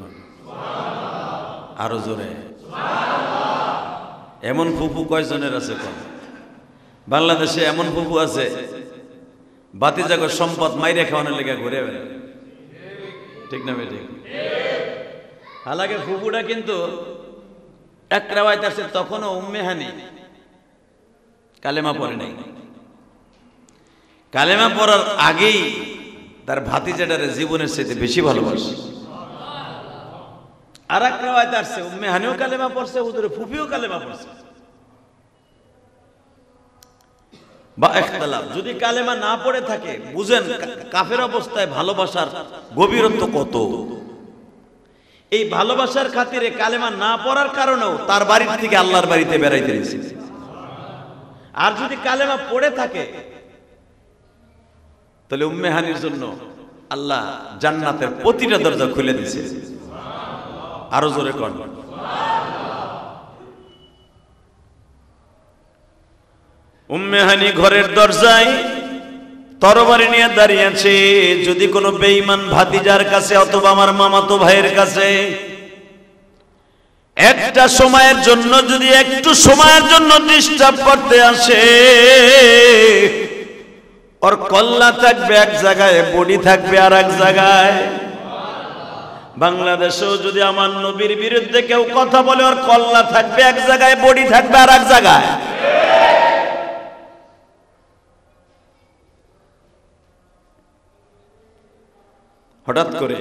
আরো জোরে। এমন ফুফু কয়জনের আছে? বাংলাদেশে এমন ফুফু আছে বাতিজাগর সম্পদ মাইরে খাওয়ানোর লেগে ঘুরে বেড়ায়, ঠিক না বেঠিক? হালাকে ফুফুটা কিন্তু এক রাওয়ায়াত আছে তখনও উম্মে হানি কালেমা পড়ে নাই, কালেমা পড়ার আগেই তার ভাতিজাটারে জীবনের চাইতে বেশি ভালোবাসে। আর এক রাওয়ায়াত আছে উম্মে হানিও কালেমা পড়ছে, হুজুরে ফুফিও কালেমা পড়ছে। বা ইখতিলাফ, যদি কালেমা না পড়ে থাকে বুঝেন কাফের অবস্থায় ভালোবাসার গভীরত্ব কত। এই ভালোবাসার খাতিরে কালেমা না পড়ার কারণেও তার বাড়ি থেকে আল্লাহর বাড়িতে বেড়াইতে গেছে। আর যদি কালেমা পড়ে থাকে তাহলে উম্মে হানির জন্য আল্লাহ জান্নাতের প্রতিটা দরজা খুলে দিয়েছে। আরো জোরে কর। উম্মে হানি ঘরের দরজায় তরবারি নিয়ে দাঁড়িয়ে আছে, যদি কোনো বেঈমান ভাতিজার কাছে অথবা আমার মামাতো ভাইয়ের কাছে একটা সময়ের জন্য, যদি একটু সময়ের জন্য ডিস্টার্ব করতে আসে, ওর কল্লা থাকবে এক জায়গায়, বডি থাকবে আর এক জায়গায়। বাংলাদেশেও যদি আমার নবীর বিরুদ্ধে কেউ কথা বলে, ওর কল্লা থাকবে এক জায়গায়, বডি থাকবে আর এক জায়গায়। হঠাৎ করে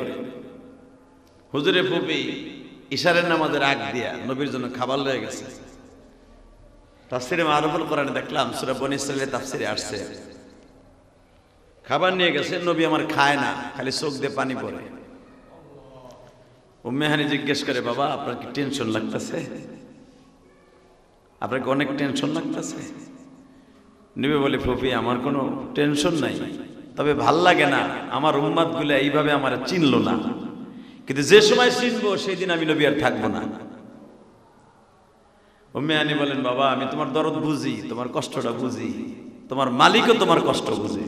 হুজুরে ফুপি ইশারের নামাজের আগ দিয়া নবীর জন্য খাবার লয়ে গেছে। তাফসিরে মারুফুল কোরআনে দেখলাম সূরা বনী ইসরাঈলের তাফসিরে আসছে, খাবার নিয়ে গেছে, নবী আমার খায় না, খালি চোখ দিয়ে পানি পড়ে। উম্মে হানি জিজ্ঞেস করে বাবা আপনার কি টেনশন লাগতেছে? আপনার কি অনেক টেনশন লাগতেছে? নবী বলে ফুপি আমার কোনো টেনশন নাই, তবে ভাল লাগে না আমার উম্মাত গুলা এইভাবে আমার চিনলো না, কিন্তু যে সময় চিনবো সেই দিন আমি নবী আর থাকবো না। উম্মে হানি বলেন বাবা আমি তোমার দরদ বুঝি, তোমার কষ্টটা বুঝি, তোমার মালিকও তোমার কষ্ট বুঝে।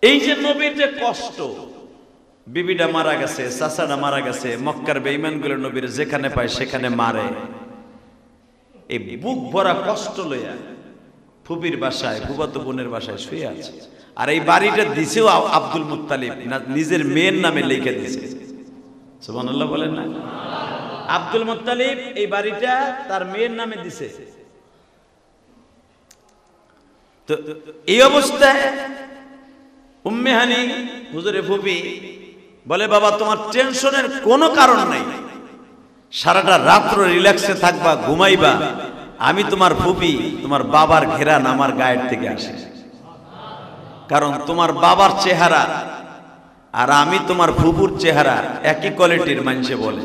এই যে নবীর যে কষ্ট, বিবিটা মারা গেছে, চাচাটা মারা গেছে, মক্কার বেঈমানগুলো নবীর যেখানে পায় সেখানে মারে, এই বুক ভরা কষ্ট লইয়া ফুপির বাসায়, ফুফাতো বোনের বাসায় শুয়ে আছে। আর এই বাড়িটা দিছেও আব্দুল মুত্তালিব নিজের মেয়ের নামে লিখে দিয়েছে। সুবহানাল্লাহ বলেন না? আব্দুল মুত্তালিব এই বাড়িটা তার মেয়ের নামে দিছে। তো এই অবস্থায় উম্মে হানি হুজুরে ফুপি বলে বাবা তোমার টেনশনের কোনো কারণ নাই, সারাটা রাত্র রিল্যাক্সে থাকবা, ঘুমাইবা, আমি তোমার ফুপি, তোমার বাবার ঘেরান আমার গায়ের থেকে আসে, কারণ তোমার বাবার চেহারা আর আমি তোমার ফুপুর চেহারা একই কোয়ালিটির মানুষে বলে,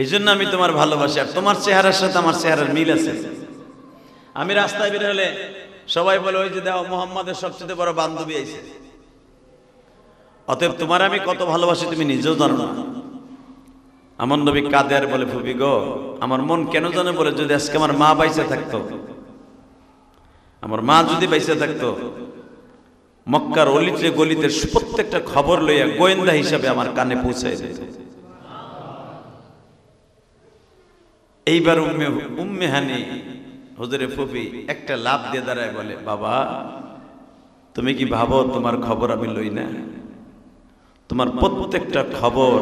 এই জন্য আমি তোমার ভালোবাসি, আর তোমার চেহারার সাথে আমার চেহারার মিল আছে। আমি রাস্তায় বের হলে সবাই বলে ওই যে দেখো মুহাম্মাদের সবচেয়ে বড় বান্ধবী আইছে। অতএব তোমার আমি কত ভালোবাসি তুমি নিজেও জানো না। আমার নবী কাঁদে আর বলে ফুপি গো আমার মন কেন জানে বলে যদি আজকে আমার মা বাইসে থাকতো, আমার মা যদি বাইসে থাকতো, মক্কার অলিতে গলিতে প্রত্যেকটা খবর লইয়া গোয়েন্দা হিসাবে আমার কানে পৌঁছায় দিত। এইবার উম্মে হানি হুজুরে ফুফি একটা লাভ দিয়ে দাঁড়ায় বলে, বাবা তুমি কি ভাবো তোমার খবর আমি লই না? তোমার প্রত্যেকটা খবর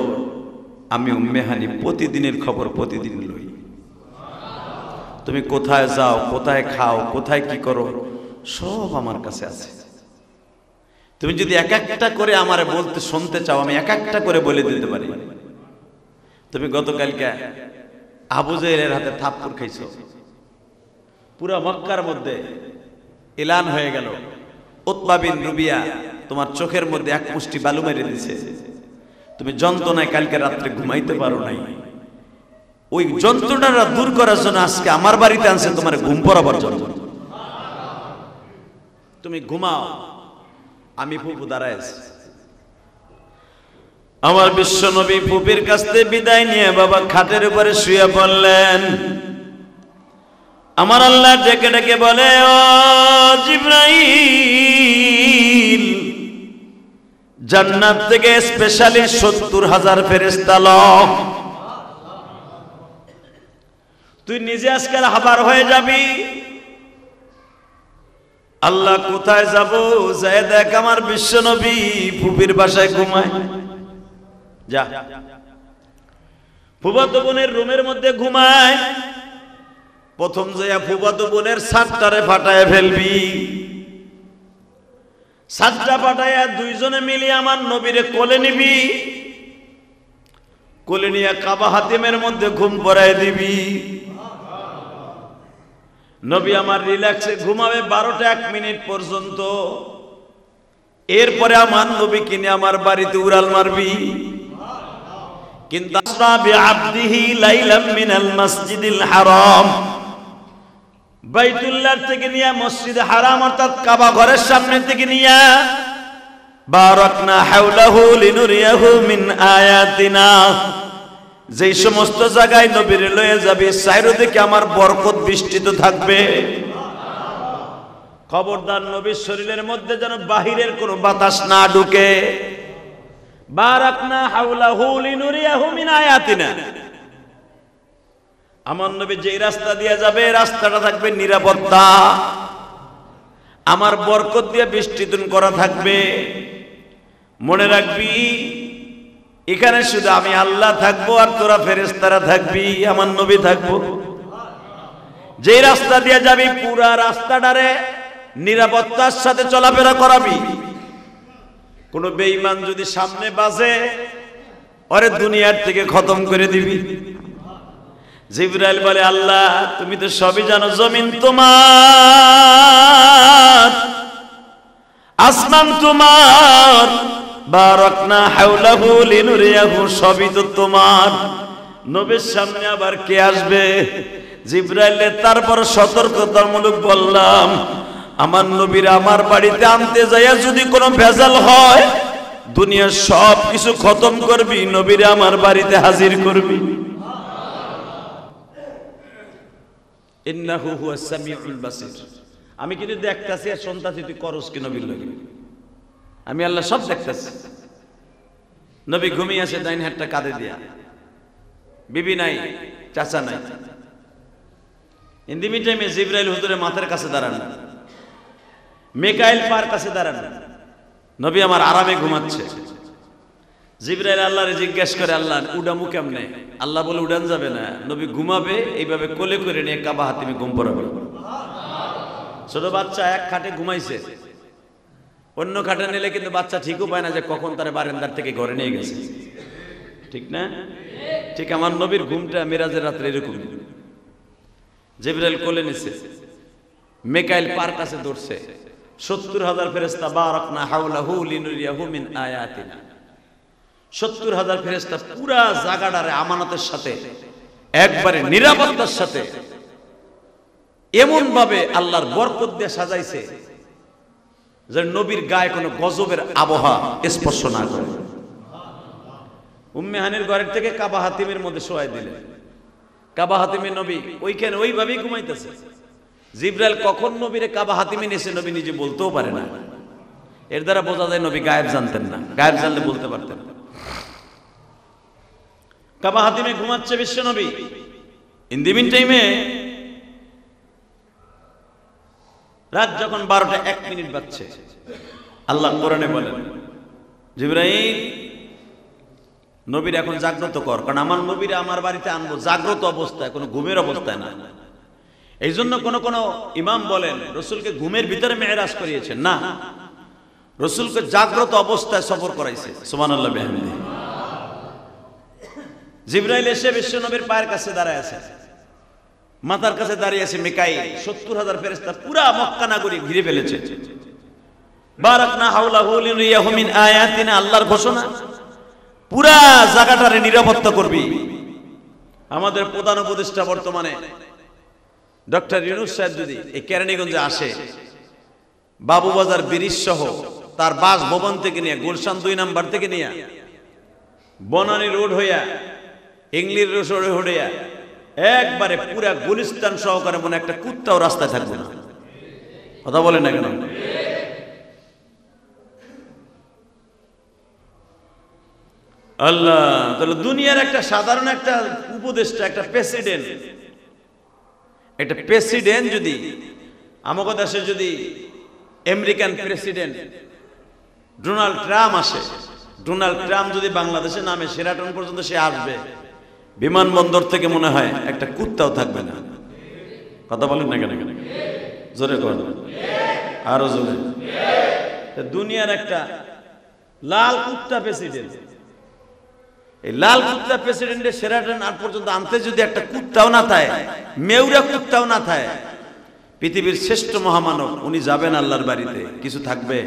আমি উম্মে হানি প্রতিদিনের খবর প্রতিদিন লই। তুমি কোথায় যাও, কোথায় খাও, কোথায় কি করো, সব আমার কাছে আছে। তুমি যদি এক একটা করে আমারে বলতে শুনতে চাও, আমি এক একটা করে বলে দিতে পারি। তুমি গতকালকে আবু জাহেলের হাতে থাপ্পড় খাইছো, পুরা মক্কার মধ্যে এলান হয়ে গেল, উতবা বিন রুবিয়া তোমার চোখের মধ্যে এক মুষ্টি বালু মেরে দিছে, তুমি যন্ত্রণায় কালকে রাত্রে ঘুমাইতে পারো নাই। ওই যন্ত্রণাটা দূর করার জন্য আজকে আমার বাড়িতে আনছে তোমার ঘুম পড়াবার জন্য। তুমি ঘুমাও, আমি ফুফু দাঁড়ায় আছি। আমার বিশ্ব নবী ফুপির কাছ থেকে বিদায় নিয়ে বাবা খাটের উপরে শুয়ে পড়লেন। আমার আল্লাহ ডেকে ডেকে বলে, ও জিবরাইল, জান্নাত থেকে স্পেশালি ৭০,০০০ ফেরেশতা লও, তুই নিজে আজকাল হাবার হয়ে যাবি। আল্লাহ কোথায় যাব? যায় দেখ আমার বিশ্ব নবী ফুপির বাসায় ঘুমায়। যা, ফুফাতো বোনের রুমের মধ্যে ঘুমায়। প্রথম যাইয়া ফুফাতো বোনের ছাদটারে ফাটায় ফেলবি। ছাদটা ফাটাইয়া দুইজনে মিলিয়ে আমার নবীরে কোলে নিবি। কোলে নিয়ে কাবা হাতিমের মধ্যে ঘুম পড়ায় দিবি। নবী আমার রিল্যাক্সে ঘুমাবে ১২টা ১ মিনিট পর্যন্ত। এরপরে আমার নবী কিনে আমার বাড়িতে উড়াল মারবি। কিন্তু আসরা বিআবদিহি লাইলাম মিনাল মাসজিদিল হারাম, বাইতুল্লাহ থেকে নিয়ে মসজিদে হারাম অর্থাৎ কাবা ঘরের সামনে থেকে নিয়ে বারাকনা হাওলাহু লিনুরিয়াহু মিন আয়াতিনা, যেই সমস্ত জায়গায় নবীর লয়ে যাবি চারিদিকে আমার বরকত বৃষ্টিত থাকবে। খবরদার নবীর শরীরের মধ্যে যেন বাহিরের কোনো বাতাস না ঢুকে। বারাকনা হাওলাহু লিনুরিয়াহু মিন আয়াতিনা, আমার নবী যেই রাস্তা দিয়ে যাবে রাস্তাটা থাকবে নিরাপত্তা, আমার বরকত দিয়ে বৃষ্টিতন করা থাকবে। মনে রাখবি এখানে শুধু আমি আল্লাহ থাকবো আর তোরা ফেরেশতারা থাকবি, আমার নবী থাকবো। যেই রাস্তা দিয়ে যাবি পুরা রাস্তাটারে নিরাপত্তার সাথে চলাফেরা করাবি। কোন বেঈমান যদি সামনে বাজে ওরে দুনিয়ার থেকে খতম করে দিবি। জিবরাইল বলে, আল্লাহ তুমি তো সবই জানো, জমিন তোমার, আসমান তোমার, বারাকনা হাওলাহু লিনুরিয়াহু, সবই তো তোমার। নবীর সামনে আবার কে আসবে? জিবরাইলের তারপর সতর্কতামূলক বললাম, আমার নবীর আমার বাড়িতে আনতে যাইয়া যদি কোনো ভেজাল হয় দুনিয়ার সব কিছু খতম করবি, নবীর আমার বাড়িতে হাজির করবি। ইন্নাহু হুয়াস সামিউল বাসির, আমি কিন্তু দেখতাছি আর শুনতাছি, তুই করস কি নবীর লাগে? আমি আল্লাহ সব দেখতাছি। নবী ঘুমিয়ে আছে ডাইন হাতটা কাঁধে দিয়া, বিবি নাই, চাচা নাই। ইন্দিমি টাইমে জিবরাইল হুজুরের মাথার কাছে দাঁড়ান, মিকাইল পার কাছে দাঁড়ান। নবী আমার আরামে ঘুমাচ্ছে। জিবরাইল আল্লাহরে জিজ্ঞেস করে, আল্লাহ উডামু কেমনে? আল্লাহ বলে উড়ান যাবে না, নবী ঘুমাবে এইভাবে কোলে করে নিয়ে কাবা হাতিমে ঘুম পড়াবে। ছোট বাচ্চা এক খাটে ঘুমাইছে, অন্য খাটে নিলে কিন্তু বাচ্চা ঠিকও পায় না যে কখন তার বারান্দার থেকে ঘরে নিয়ে গেছে, ঠিক না? ঠিক আমার নবীর ঘুমটা মিরাজের রাত্রে এরকম। জিবরাইল কোলে নিছে, মিকাইল পার কাছে দৌড়ছে, ৭০,০০০ ফেরেশতা বারাকনা হাওলাহু লিনুরিয়াহু মিন আয়াতিনা। ৭০,০০০ ফেরেশতা পুরা জায়গাটারে আমানতের সাথে একবারে নিরাপত্তার সাথে এমন ভাবে আল্লাহর বরকত দিয়ে সাজাইছে যে নবীর গায়ে কোনো গজবের আবহাওয়া স্পর্শ না করে। উম্মে হানির ঘরের থেকে কাবা হাতিমের মধ্যে শোয়াই দিলেন। কাবা হাতিমে নবী ওইখানে ওইভাবেই ঘুমাইতেছে। জিবরাইল কখন নবীরে কাবা হাতিমে নিয়েছে নবী নিজে বলতেও পারে না। এর দ্বারা বোঝা যায় নবী গায়েব জানতেন না, গায়েব জানলে বলতে পারতেন। কাবা হাতিমে ঘুমাচ্ছে বিশ্ব নবী। ইন দি মিন টাইমে রাত যখন 12টা 1 মিনিট বাজছে, আল্লাহ কোরআনে বলেন, জিবরাইল নবীর এখন জাগ্রত কর, কারণ আমার নবীরা আমার বাড়িতে আনবো জাগ্রত অবস্থায়, কোনো ঘুমের অবস্থায় না। এই জন্য কোন ইমাম বলেন রসুলকে ঘুমের ভিতরে মেরাজ করিয়েছেন না, রসুলকে জাগ্রত অবস্থায় সফর করাইছে। সুবহানাল্লাহ বিহামদিহি। জিবরাইল এসে বিশ্ব নবীর পায়ের কাছে দাঁড়ায় আছে, মাথার কাছে দাঁড়িয়ে আছে মিকাইল। 70,000 ফেরেশতা পুরা মক্কা নগরী ঘিরে ফেলেছে। বারাকনা হাওলাহু লিনুরিয়াহু মিন আয়াতিনা, আল্লাহর ঘোষণা, পুরা জায়গাটারে নিরাপত্তা করবি। আমাদের প্রধান উপদেষ্টা বর্তমানে ডক্টর ইউনূস সাহেব যদি এই কেরানীগঞ্জে আসে, বাবুবাজার ব্রিজ সহ তার বাসভবন থেকে নিয়ে, গুলশান 2 নাম্বার থেকে নিয়ে, বনানী রোড হইয়া, ইংলিশ রোড হইয়া, একবারে পুরা গুলিস্তান সহকারে মনে একটা কুত্তাও রাস্তায় থাকবে না। কথা বলেন না কেন? আল্লাহ, তাহলে দুনিয়ার একটা সাধারণ একটা উপদেষ্টা, একটা প্রেসিডেন্ট যদি আমাদের দেশে, যদি আমেরিকান প্রেসিডেন্ট ডোনাল্ড ট্রাম্প আসে, ডোনাল্ড ট্রাম্প যদি বাংলাদেশে নামে, শেরাটন পর্যন্ত সে আসবে, বিমানবন্দর থেকে মনে হয় একটা কুত্তাও থাকবে না। কথা বলেন না কেন? জোরে করেন, আরো জোরে। দুনিয়ার একটা লাল কুত্তা প্রেসিডেন্ট, এই লাল কুত্তা প্রেসিডেন্টের শেরাটন আর পর্যন্ত আনতে যদি একটা কুত্তাও না থাকে, মেউরা কুত্তাও না থাকে, পৃথিবীর শ্রেষ্ঠ মহামানব উনি যাবেন আল্লাহর বাড়িতে, কিছু থাকবে?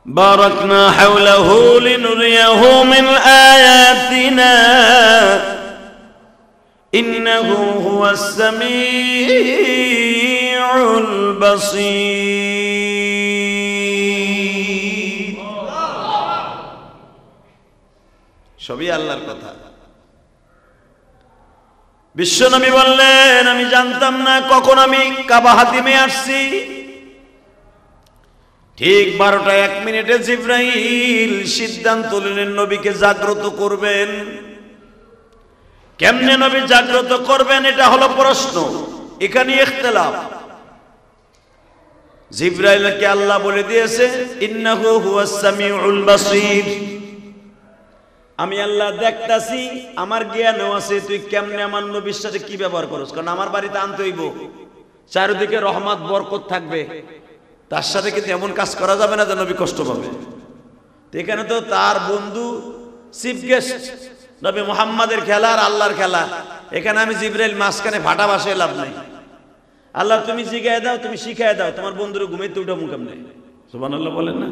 বারাকনা হাওলাহু লিনুরিয়াহু মিন আয়াতিনা ইন্নাহু হুয়াস সামিউল বাসীর। সবই আল্লাহর কথা। বিশ্বনবী বললেন, আমি জানতাম না কখন আমি কাবা হাতিমে আসছি। ঠিক 12টা 1 মিনিটে জিবরাইল সিদ্ধান্ত নিলেন নবীকে জাগ্রত করবেন। কেমনে নবী জাগ্রত করবেন, এটা হলো প্রশ্ন। এখানে ইখতিলাফ। জিবরাইলকে আল্লাহ বলে দিয়েছে, ইন্নাহু হুয়াস সামিউল বাসীর, আমি আল্লাহ দেখতাছি, আমার জ্ঞানও আছে, তুই কেমনে আমার নবীর সাথে কি ব্যবহার করছ। কারণ আমার বাড়িতে আনতে হইব, চারিদিকে রহমত বরকত থাকবে, তার সাথে কিন্তু এমন কাজ করা যাবে না যে নবী কষ্ট পাবে। এখানে তো তার বন্ধু চিফ গেস্ট নবী মুহাম্মাদের খেলা আর আল্লাহর খেলা। এখানে আমি জিবরাইল মাঝখানে ভাটা বাসায় লাভ নাই। আল্লাহ তুমি শিখাই দাও, তুমি শিখাই দাও, তোমার বন্ধুর ঘুমাইতে উঠা মুখাম নেই। সুবহানাল্লাহ বলেন না?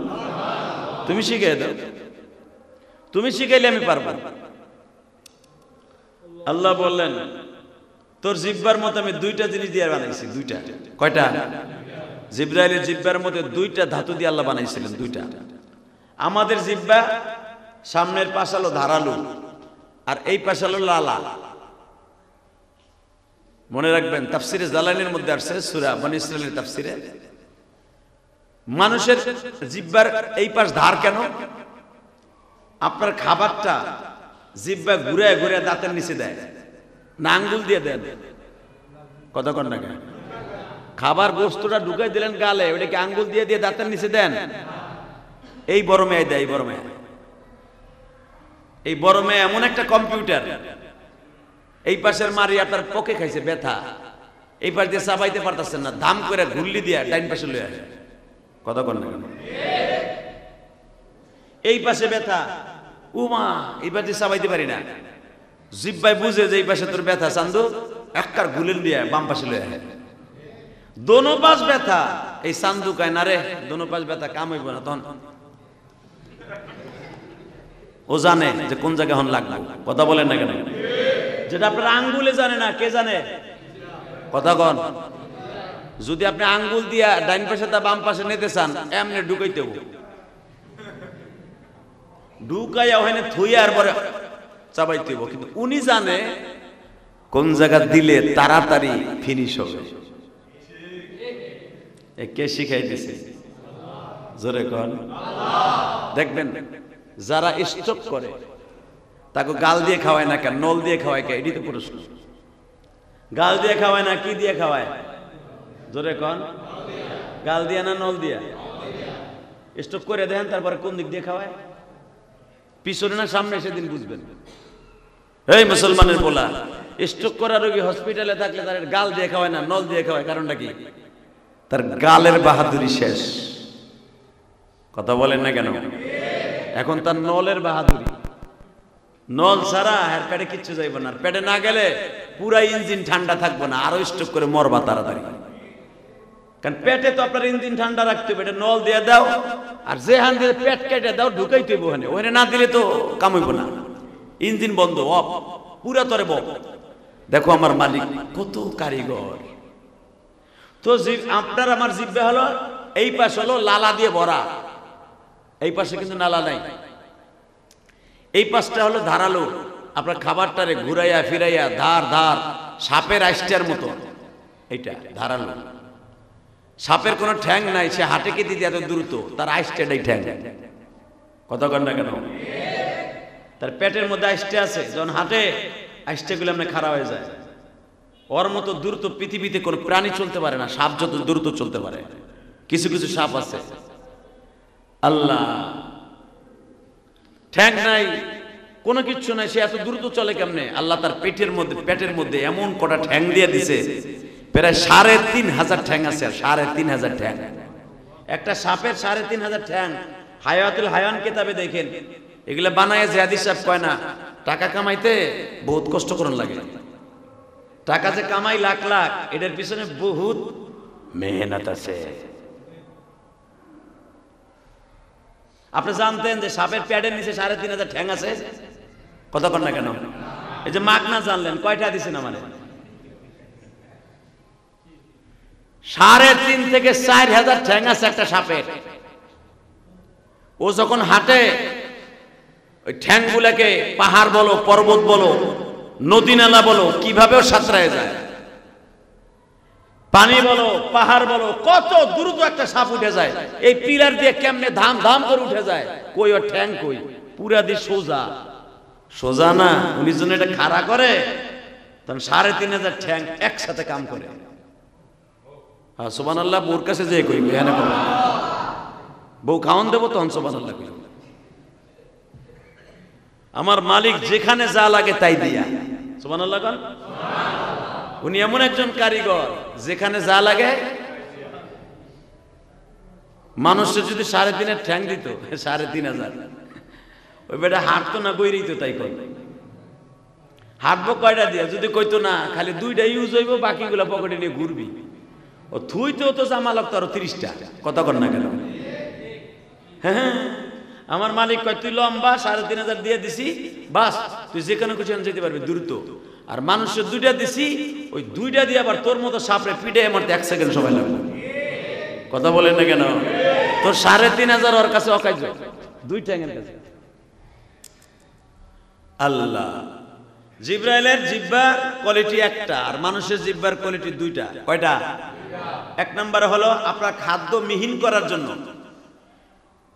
তুমি শিখাই দাও, তুমি শিখাইলে আমি পারবো। আল্লাহ বললেন, তোর জিব্বার মতো আমি 2টা জিনিস দিয়ে বানাইছি। 2টা? কয়টা? জিবরাইলের জিব্বার মধ্যে 2টা ধাতু দিয়ে আল্লাহ বানাইছিলেন। 2টা। আমাদের জিব্বা সামনের পাশ হলো ধারালো, আর এই পাশ হলো লালা। মনে রাখবেন, তাফসিরে জালালির মধ্যে আসছে, সূরা বনী ইসরাঈলের তাফসিরে, মানুষের জিব্বার এই পাশ ধার কেন? আপনার খাবারটা জিব্বা ঘুরে ঘুরে দাঁতের নিচে দেয় না আঙ্গুল দিয়ে দেন? কথা কন না কেন? খাবার গোস্তটা ঢুকাই দিলেন গালে, ওটাকে আঙ্গুল দিয়ে দিয়ে দাঁতের নিচে দেন? এই বড় মেয়ে দেয়, এই বড় মেয়ে। এই বড় মেয়ে এমন একটা কম্পিউটার, এই পাশের মারিয়া তার পকে খাইছে ব্যথা, এই পাশ দিয়ে চাবাইতে পারতেছেন না, দাম করে ঘুরলি দিয়া ডাইন পাশে লয়ে আসে। কথা কন না কেন? এই পাশে ব্যথা, উমা, এই পাশে চাবাইতে পারি না। জিব্বাই বুঝে যে এই পাশে তোর ব্যথা, চান্দু একবার ঘুলেন দিয়া বাম পাশে লয়ে আসে। দোনো পাশ ব্যথা, এই চান্দু কায় না রে, দোনো পাশ ব্যথা, কাম হইব না। তখন ও জানে যে কোন জায়গায় হন লাগবে। কথা বলেন না কেন? যেটা আপনার আঙ্গুলে জানে না, কে জানে? কথা কন। যদি আপনি আঙ্গুল দিয়া ডাইন পাশে তা বাম পাশে নিতে চান, এমনি ঢুকাইতে ঢুকাইয়া ওখানে থুইয়া আর পরে চাবাইতে হইব। কিন্তু উনি জানে কোন জায়গা দিলে তাড়াতাড়ি ফিনিশ হবে। কে শিখাই দিছে? জোরে কন। দেখবেন যারা স্ট্রোক করে তাকে গাল দিয়ে খাওয়ায় না কেন, নল দিয়ে খাওয়ায় কে? এটি তো প্রশ্ন। গাল দিয়ে খাওয়ায় না কি দিয়ে খাওয়ায়? জোরে কন। গাল দিয়া না নল দিয়া? স্ট্রোক করে দেন, তারপরে কোন দিক দিয়ে খাওয়ায়? পিছনে না সামনে? সেদিন বুঝবেন। এই মুসলমানের বলা, স্ট্রোক করা রোগী হসপিটালে থাকলে তার গাল দিয়ে খাওয়ায় না নল দিয়ে খাওয়ায়, কারণটা কি? তার গালের বাহাদুরি শেষ। কথা বলেন না কেন? এখন তার নলের বাহাদুরি। নল ছাড়া আর পেটে কিচ্ছু যাইব না, পেটে না গেলে পুরা ইঞ্জিন ঠান্ডা থাকবে না, আরো স্ট্রোক করে মরবা তাড়াতাড়ি। কারণ পেটে তো আপনার ইঞ্জিন ঠান্ডা রাখতে হবে, নল দিয়ে দাও, আর যে হান দিয়ে পেট কেটে দাও ঢুকাইতে হইব, ওখানে না দিলে তো কামাইব না, ইঞ্জিন বন্ধ, অফ, পুরা তরে বব। দেখো আমার মালিক কত কারিগর। তো আপনার আমার জিব্বা হলো, এই পাশ হলো লালা দিয়ে ভরা, এই পাশে কিন্তু নালা নাই। এই পাশটা হলো ধারালো, আপনার খাবারটারে ঘুরাইয়া ফিরাইয়া ধার ধার সাপের আইস্টার মতো, এইটা ধারালো। সাপের কোনো ঠ্যাং নাই, সে হাটে কে দিতে এত দ্রুত, তার আইস্টারটাই ঠ্যাং। কথা কন না কেন? তার পেটের মধ্যে আইস্টে আছে, যখন হাটে আইস্টেগুলো এমনি খারাপ হয়ে যায়। ওর মতো দ্রুত পৃথিবীতে কোনো প্রাণী চলতে পারে না, সাপ যত দ্রুত চলতে পারে। কিছু কিছু সাপ আছে, আল্লাহ ঠ্যাং নাই, কোনো কিচ্ছু নাই, সে এত দ্রুত চলে কেমনে? আল্লাহ তার পেটের মধ্যে এমন কটা ঠ্যাং দিয়ে দিছে, প্রায় ৩,৫০০ ঠ্যাং আছে। ৩,৫০০ ঠ্যাং, একটা সাপের ৩,৫০০ ঠ্যাং। হায়াতুল হায়ান কিতাবে দেখেন, এগুলা বানায় জিয়াদি সাহেব কয় না, টাকা কামাইতে বহুত কষ্ট করন লাগে। টাকা যে কামাই লাখ লাখ, এটার পিছনে বহুত মেহনত আছে। আপনি জানতেন যে সাপের প্যাডের নিচে ৩,৫০০ ঠ্যাং আছে? কথা কন না কেন? এই যে মাক না জানলেন, কয়টা দিছেন আমারে? ৩,৫০০ থেকে ৪,০০০ ঠ্যাং আছে একটা সাপের। ও যখন হাঁটে, ওই ঠ্যাং গুলাকে পাহাড় বলো, পর্বত বলো, নদী নালা বলো, কিভাবেও সাঁতরায় যায়। পানি বলো, পাহাড় বলো, কত দ্রুত একটা সাপ উঠে যায়। এই পিলার দিয়ে কেমনে ধাম ধাম করে উঠে যায়, কই ওর ঠ্যাং কই? পুরা দিয়ে সোজা সোজা না, উনি জন্য এটা খাড়া করে, তখন ৩,৫০০ ঠ্যাং একসাথে কাম করে। হ্যাঁ সুবহানাল্লাহ। বউর কাছে যে কই এখানে বউ খাওয়ান দেবো, তখন সুবহানাল্লাহ কই। আমার মালিক যেখানে যা লাগে তাই দিয়া, সুবহানাল্লাহ কোন। উনি এমন একজন কারিগর, যেখানে যা লাগে। মানুষের যদি ৩,৫০০ ঠ্যাং দিত, ৩,৫০০, ওই বেটা হাঁটতো না, বইরেই তো তাই কই। হাঁটবো কয়টা দিয়া? যদি কইতো না খালি 2টা ইউজ হইব, বাকিগুলো পকেটে নিয়ে ঘুরবি। ও থুইতেও তো জামা লাগতো আরো 30টা। কথা কর না কেন? হ্যাঁ, আমার মালিক কয় তুই লম্বা, ৩,৫০০ দিয়ে দিছি, বাস তুই যেখানে খুশি যেতে পারবি দ্রুত। আর মানুষের 2টা দিছি, ওই 2টা দিয়ে আবার তোর মতো সাপড়ে পিঠে মারতে 1 সেকেন্ড সময় লাগবে। কথা বলেন না কেন? তোর ৩,৫০০ ওর কাছে অকার্য, 2 ঠ্যাংয়ের কাছে। আল্লাহ, জিব্রাইলের জিহ্বার কোয়ালিটি একটা, আর মানুষের জিহ্বার কোয়ালিটি 2টা। কয়টা? 1 নম্বরে হলো আপনার খাদ্য মিহিন করার জন্য।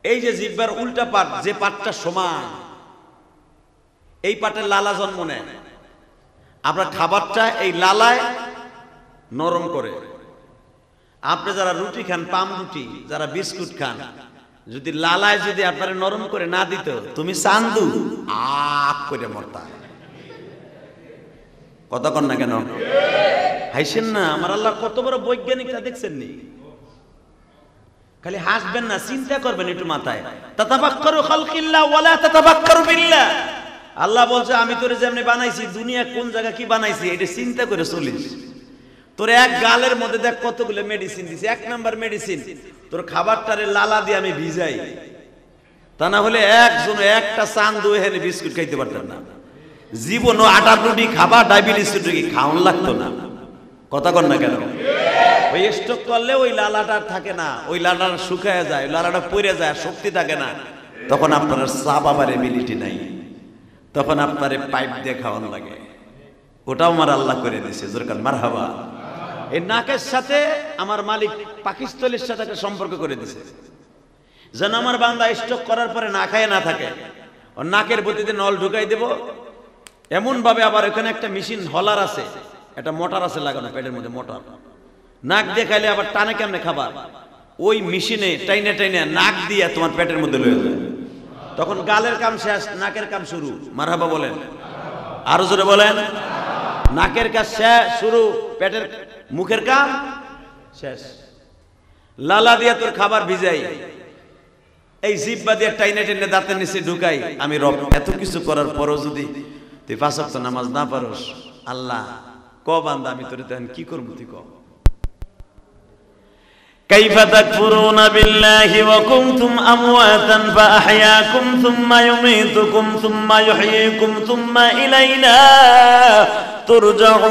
এই যে জিহ্বার উল্টা পাট, যে পাটটা সমান, এই পাটের লালা জন্ম নেয়। আপনার খাবারটা এই লালায় নরম করে। আপনি যারা রুটি খান, পাম রুটি, যারা বিস্কুট খান, যদি লালায় যদি আপনারা নরম করে না দিত, তুমি চান্দু আক করে মরতা। কথা কন না কেন? হাসেন না, আমার আল্লাহ কত বড় বৈজ্ঞানিকটা দেখছেন নি? খালি হাসবেন না, চিন্তা করবেন একটু মাথায়। তাতাফাক্কারু খালকিল্লাহ ওয়ালা তাতাফাক্কারু বিল্লাহ। আল্লাহ বলছে আমি তোরে যেমনি বানাইছি, দুনিয়া কোন জায়গা কি বানাইছি এটা চিন্তা করে চলিস। তোর এক গালের মধ্যে দেখ কতগুলো মেডিসিন দিছি। 1 নাম্বার মেডিসিন, তোর খাবারটারে লালা দিয়ে আমি ভিজাই, তা না হলে একজন একটা চান্দু এখানে বিস্কুট খাইতে পারতেন না। জীবনও আটার রুটি খাবা, ডায়াবেটিস রুটি খাওয়ান লাগতো না। কথা কন না কেন? ওই স্ট্রোক করলে ওই লালাটা থাকে না, ওই লালাটা শুকায় যায়, লালাটা পড়ে যায়, শক্তি থাকে না। তখন আপনার চা বাবার এবিলিটি নাই, তখন আপনার পাইপ দিয়ে খাওয়ানো লাগে। ওটাও আমার আল্লাহ করে দিয়েছে, জোরকান মারহাবা। এই নাকের সাথে আমার মালিক পাকিস্তানের সাথে একটা সম্পর্ক করে দিয়েছে, যেন আমার বান্দা স্ট্রোক করার পরে না খায় না থাকে। আর নাকের ভিতরে নল ঢুকাই দেব এমন ভাবে, আবার এখানে একটা মেশিন হলার আছে, একটা মোটর আছে লাগানো পেটের মধ্যে, মোটর। নাক দিয়ে খাইলে আবার টানে কেমনে খাবার, ওই মেশিনে টাইনে টাইনে নাক দিয়ে তোমার পেটের মধ্যে লয়ে যায়। তখন গালের কাম শেষ, নাকের কাম শুরু। মারহাবা বলেন, আরো জোরে বলেন। নাকের কাজ শেষ, শুরু, পেটের মুখের কাম শেষ। লালা দিয়ে তোর খাবার ভিজাই, এই জিহ্বা দিয়ে টাইনে টাইনে দাঁতের নিচে ঢুকাই। আমি রব এত কিছু করার পরও যদি তুই 5 ওয়াক্ত নামাজ না পারোস, আল্লাহ ক বান্দা আমি তোরে তখন কি করব, তুই ক। কাইফা তাকফুরুনা বিল্লাহি ওয়া কুনতুম আমওয়াতান ফাআহইয়াকুম সুম্মা ইউমীতুকুম সুম্মা ইউহয়ীকুম সুম্মা ইলাইনা তুরজাউন।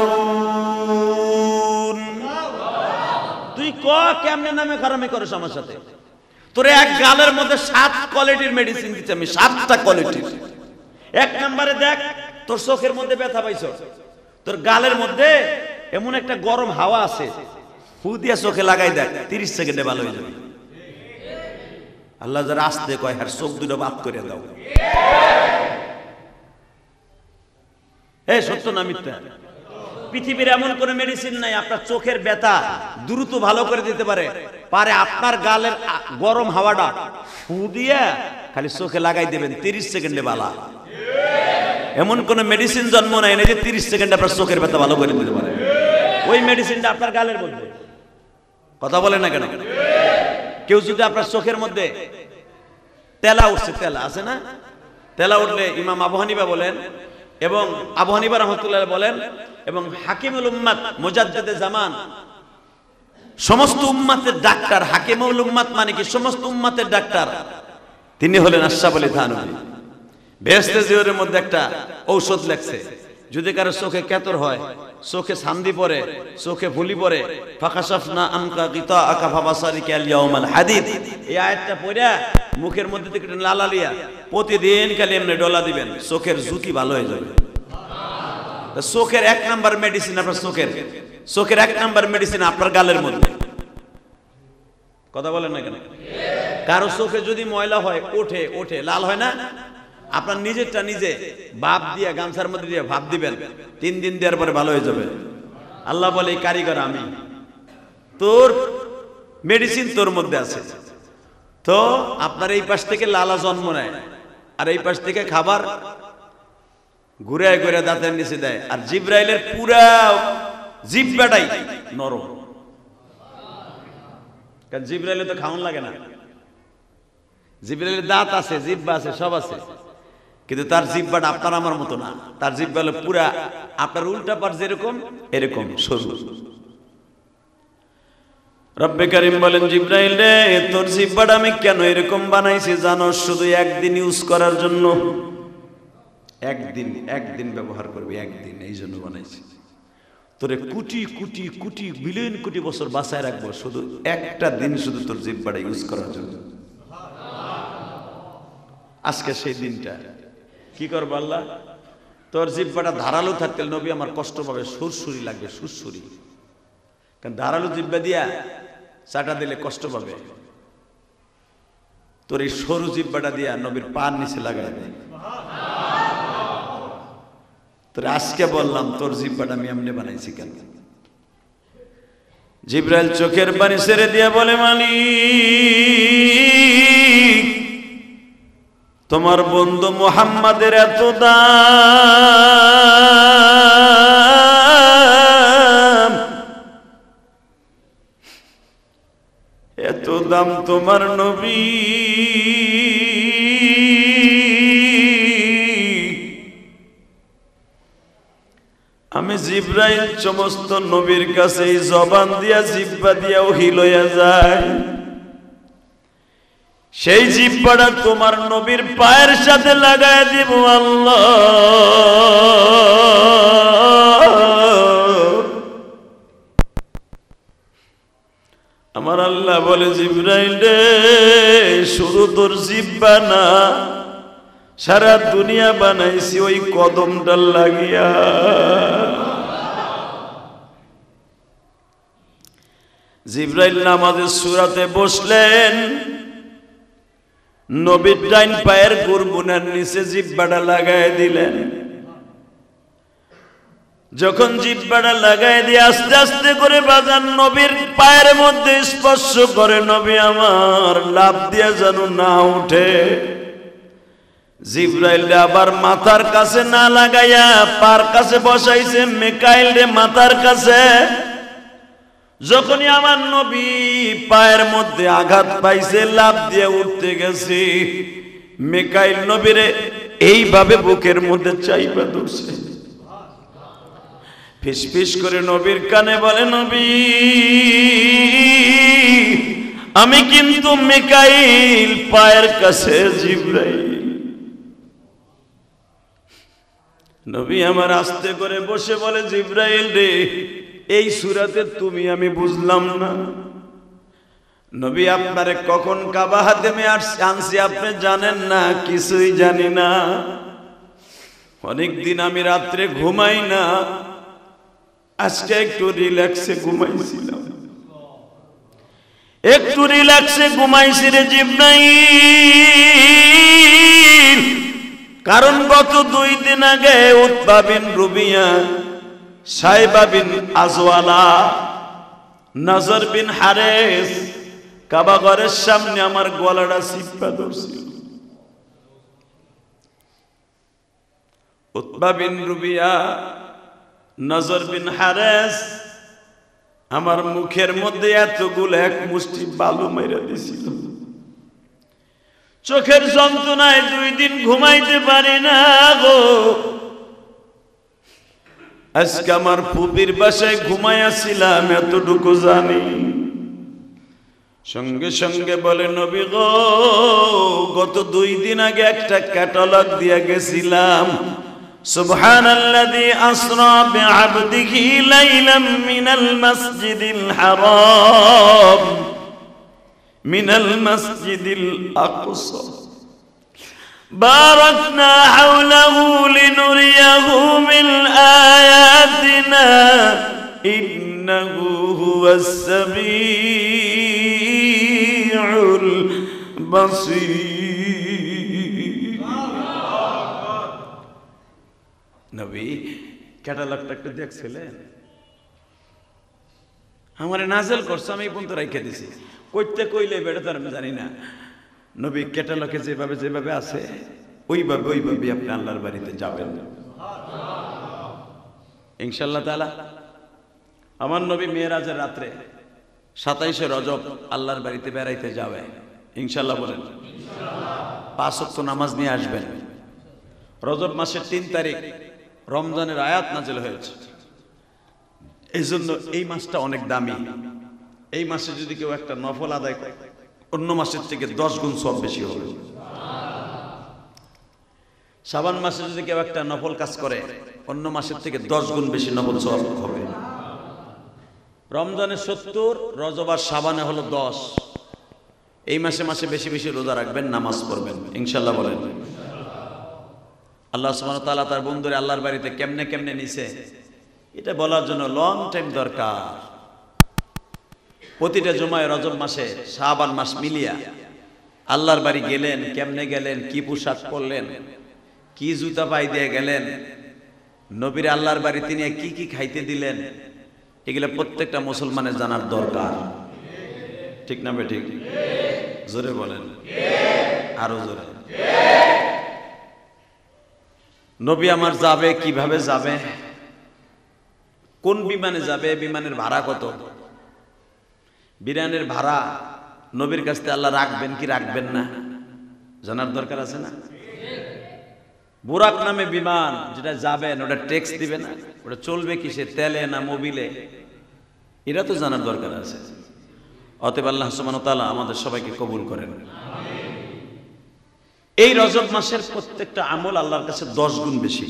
তুই ক কেমনে নামে খারামি করিস আমার সাথে? তোরে এক গালের মধ্যে 7 কোয়ালিটির মেডিসিন দিচ্ছি আমি, 7টা কোয়ালিটির। 1 নম্বরে দেখ, তোর চোখের মধ্যে ব্যথা পাইছ, তোর গালের মধ্যে এমন একটা গরম হাওয়া আছে, ফু দিয়া চোখে লাগাই দেখ, 30 সেকেন্ডে ভালো হয়ে যাবে। আল্লাহ যারা আসতে কয়, হ্যাঁ চোখ দুটো বাদ করে দাও। সত্য না মিথ্যা? পৃথিবীর এমন কোন মেডিসিন নাই আপনার চোখের ব্যথা দ্রুত ভালো করে দিতে পারে। আপনার গালের গরম হাওয়াটা ফু দিয়া খালি চোখে লাগাই দেবেন, 30 সেকেন্ডে ভালো। এমন কোন মেডিসিন জন্ম নেয় না যে 30 সেকেন্ডে আপনার চোখের ব্যথা ভালো করে দিতে পারে। ওই মেডিসিনটা আপনার গালের মধ্যে। কথা বলে না কেন? কেউ যদি আপনার চোখের মধ্যে তেলা উঠছে, তেলা আছে না, তেলা উঠলে ইমাম আবু হানিফা বলেন এবং আবু হানিফা রাহমাতুল্লাহ বলেন এবং হাকিমুল উম্মাত মুজাদ্দিদে জামান, সমস্ত উম্মাতের ডাক্তার, হাকিমুল উম্মাত মানে কি সমস্ত উম্মাতের ডাক্তার, তিনি হলেন আশরাফ আলী থানভী। বেহেশতে জিওরের মধ্যে একটা ঔষধ লেখছে, যদি কারো চোখে কেতর হয়, চোখে ছান্দি পড়ে, চোখে ফুলি পড়ে, ফাকাশাফনা আনকা গিতাআকা ফাবাসারিকা আল ইয়াউমাল হাদিদ, এই আয়াতটা পড়া মুখের মধ্যে থেকে লালালিয়া প্রতিদিন খালি এমনি ডলা দিবেন, চোখের জ্যোতি ভালো হয়ে যাবে। চোখের 1 নাম্বার মেডিসিন আপনার চোখের 1 নাম্বার মেডিসিন আপনার গালের মধ্যে। কথা বলেন না কেন? কারো চোখে যদি ময়লা হয়, ওঠে লাল হয় না, আপনার নিজেরটা নিজে ভাপ দিয়ে গামছার মধ্যে দিয়ে ভাপ দিবেন, 3 দিন দেওয়ার পরে ভালো হয়ে যাবে। আল্লাহ বলে এই কারিগর আমি, তোর মেডিসিন তোর মধ্যে আছে। তো আপনার এই পাশ থেকে লালা জন্ম নেয়, আর এই পাশ থেকে খাবার ঘুরে ঘুরে দাঁতের নিচে দেয়, আর জিব্রাইলের পুরা জিব্বাটাই নরম, কারণ জিব্রাইলের তো খাওয়ান লাগে না। জিব্রাইলের দাঁত আছে, জিব্বা আছে, সব আছে, কিন্তু তার জিব্বাটা আপনার আমার মতো না। তার জিব্বা হলো পুরা আপনার উল্টা পার যেরকম এরকম সরু। রব্বে কারীম বলেন, জিব্রাইল রে, তোর জিব্বাটা আমি কেন এরকম বানাইছি জানো? শুধু একদিন ইউজ করার জন্য, একদিন ব্যবহার করবি, একদিন, এই জন্য বানাইছি। তোরে কোটি কোটি কোটি বিলিয়ন কোটি বছর বাঁচায় রাখবো, শুধু একটা দিন, শুধু তোর জিব্বাটা ইউজ করার জন্য। আজকে সেই দিনটা কি করবো আল্লাহ? তোর জিব্বাটা ধারালো থাকতে নবী আমার কষ্ট পাবে, সুরসুরি লাগবে, সুরসুরি, কারণ ধারালো জিব্বা দিয়া চাটা দিলে কষ্ট পাবে। তোর এই সরু জিব্বাটা দিয়া নবীর পার নিচে লাগাই দে। তোর আজকে বললাম তোর জিব্বাটা আমি এমনি বানাইছি কেন? জিব্রাইল চোখের পানি ছেড়ে দিয়া বলে, মালিক, তোমার বন্ধু মুহাম্মাদের এত দাম, এত দাম তোমার নবী, আমি জিব্রাইল সমস্ত নবীর কাছে এই জবান দিয়া জিব্বা দিয়া ওহী লইয়া যায়, সেই জিব্বাটা তোমার নবীর পায়ের সাথে লাগায় দিব আল্লাহ। আমার আল্লাহ বলে, জিব্রাইল রে, শুধু তোর জিব্বা না, সারা দুনিয়া বানাইছি ওই কদমটা লাগিয়া। জিব্রাইল নামাজের সূরাতে বসলেন, নবীর ডাইন পায়ের গুরগুনার নিচে জিহ্বাটা লাগায় দিলেন। যখন জিহ্বাটা লাগায় দিয়ে আস্তে আস্তে করে বাজান নবীর পায়ের মধ্যে স্পর্শ করে, নবী আমার লাফ দিয়ে যেন না উঠে। জিব্রাইল আবার মাথার কাছে না লাগাইয়া পার কাছে বসাইছে, মিকাইল রে মাথার কাছে। যখনই আমার নবী পায়ের মধ্যে আঘাত পাইছে, লাফ দিয়ে উঠতে গেছে, মিকাইল নবীরে এইভাবে বুকের মধ্যে চাইবা ধরছে। ফিসফিস করে নবীর কানে বলে, নবী আমি কিন্তু মিকাইল পায়ের কাছে জিব্রাইল। নবী আমার আস্তে করে বসে বলে, জিব্রাইল রে এই সূরাতে তুমি আমি বুঝলাম না। নবী আপনারে কখন কাবা হাতেমে আনছি আপনি জানেন না? কিছুই জানি না। অনেকদিন আমি রাত্রে ঘুমাই না, আজকে একটু রিল্যাক্সে ঘুমাইছিলাম, একটু রিল্যাক্সে ঘুমাইছি রে জিব্রাইল। কারণ গত 2 দিন আগে উতবা বিন রুবিয়া, সাইবা বিন আজওয়ালা, নজর বিন হারেস কাবা ঘরের সামনে আমার গলাটা চিপা ধরছিল। উতবা বিন রুবিয়া, নজর বিন হারেস আমার মুখের মধ্যে এতগুলো এক মুষ্টি বালু মেরে দিছিল। চোখের যন্ত্রণায় 2 দিন ঘুমাইতে পারি না গো। আজকে আমার ফুপির বাসায় ঘুমাইয়াছিলাম, এতটুকু জানি। সঙ্গে সঙ্গে বলে, নবী গো গত 2 দিন আগে একটা ক্যাটালগ দিয়ে গেছিলাম, সুবহানাল্লাযী আসরা বিআবদিহি লাইলাম মিনাল মাসজিদিল হারাম মিনাল মাসজিদিল আকসা বারাকনা হাওলাহু লিনুরিয়াহু মিন আয়াতিনা ইন্নাহু হুয়াস সামিউল বাসীর। নবী ক্যাটালগটা একটু দেখছিলেন? আমারে নাজেল করছে, আমি এই পর্যন্ত রেখে দিছি। কইতে কইলে বেটা তো আমি জানি না। নবী ক্যাটালগে যেভাবে যেভাবে আছে ওইভাবে ওইভাবে আপনি আল্লাহর বাড়িতে যাবেন ইনশাআল্লাহ তাআলা। আমার নবী মেরাজের রাত্রে 27শে রজব আল্লাহর বাড়িতে বেড়াইতে যাবে ইনশাআল্লাহ। বলেন ইনশাআল্লাহ। 5 ওয়াক্ত নামাজ নিয়ে আসবেন। রজব মাসের 3 তারিখ রমজানের আয়াত নাযিল হয়েছে। এই জন্য এই মাসটা অনেক দামি। এই মাসে যদি কেউ একটা নফল আদায় করে অন্য মাসের থেকে 10 গুণ সওয়াব বেশি হবে। শাবান মাসে যদি কেউ একটা নফল কাজ করে অন্য মাসের থেকে 10 গুণ বেশি নফল সওয়াব হবে। রমজানে 70, রজব আর শাবানে হলো 10। এই মাসে মাসে বেশি বেশি রোজা রাখবেন, নামাজ পড়বেন ইনশাআল্লাহ। বলেন আল্লাহ সুবহানাহু ওয়া তাআলা তার বন্ধুরে আল্লাহর বাড়িতে কেমনে কেমনে নিছে এটা বলার জন্য লং টাইম দরকার। প্রতিটা জুমায় রজব মাসে শাবান মাস মিলিয়া আল্লাহর বাড়ি গেলেন, কেমনে গেলেন, কি পোশাক পরলেন, কি জুতা পাই দিয়ে গেলেন, নবীর আল্লাহর বাড়িতে নিয়ে কি কি খাইতে দিলেন, এগুলো প্রত্যেকটা মুসলমানের জানার দরকার। ঠিক না বে ঠিক? জোরে বলেন, আরো জোরে। নবী আমার যাবে, কিভাবে যাবে, কোন বিমানে যাবে, বিমানের ভাড়া কত, বিমানের ভাড়া নবীর কাছে আল্লাহ রাখবেন কি রাখবেন না জানার দরকার আছে না? বুরাক নামে বিমান যেটা যাবেন ওটা ট্যাক্স দিবে না, ওটা চলবে কিসে, তেলে না মোবিলে, এটা তো জানার দরকার আছে। অতএব আল্লাহ সুবহানাহু ওয়া তাআলা আমাদের সবাইকে কবুল করেন। এই রজব মাসের প্রত্যেকটা আমল আল্লাহর কাছে 10 গুণ বেশি।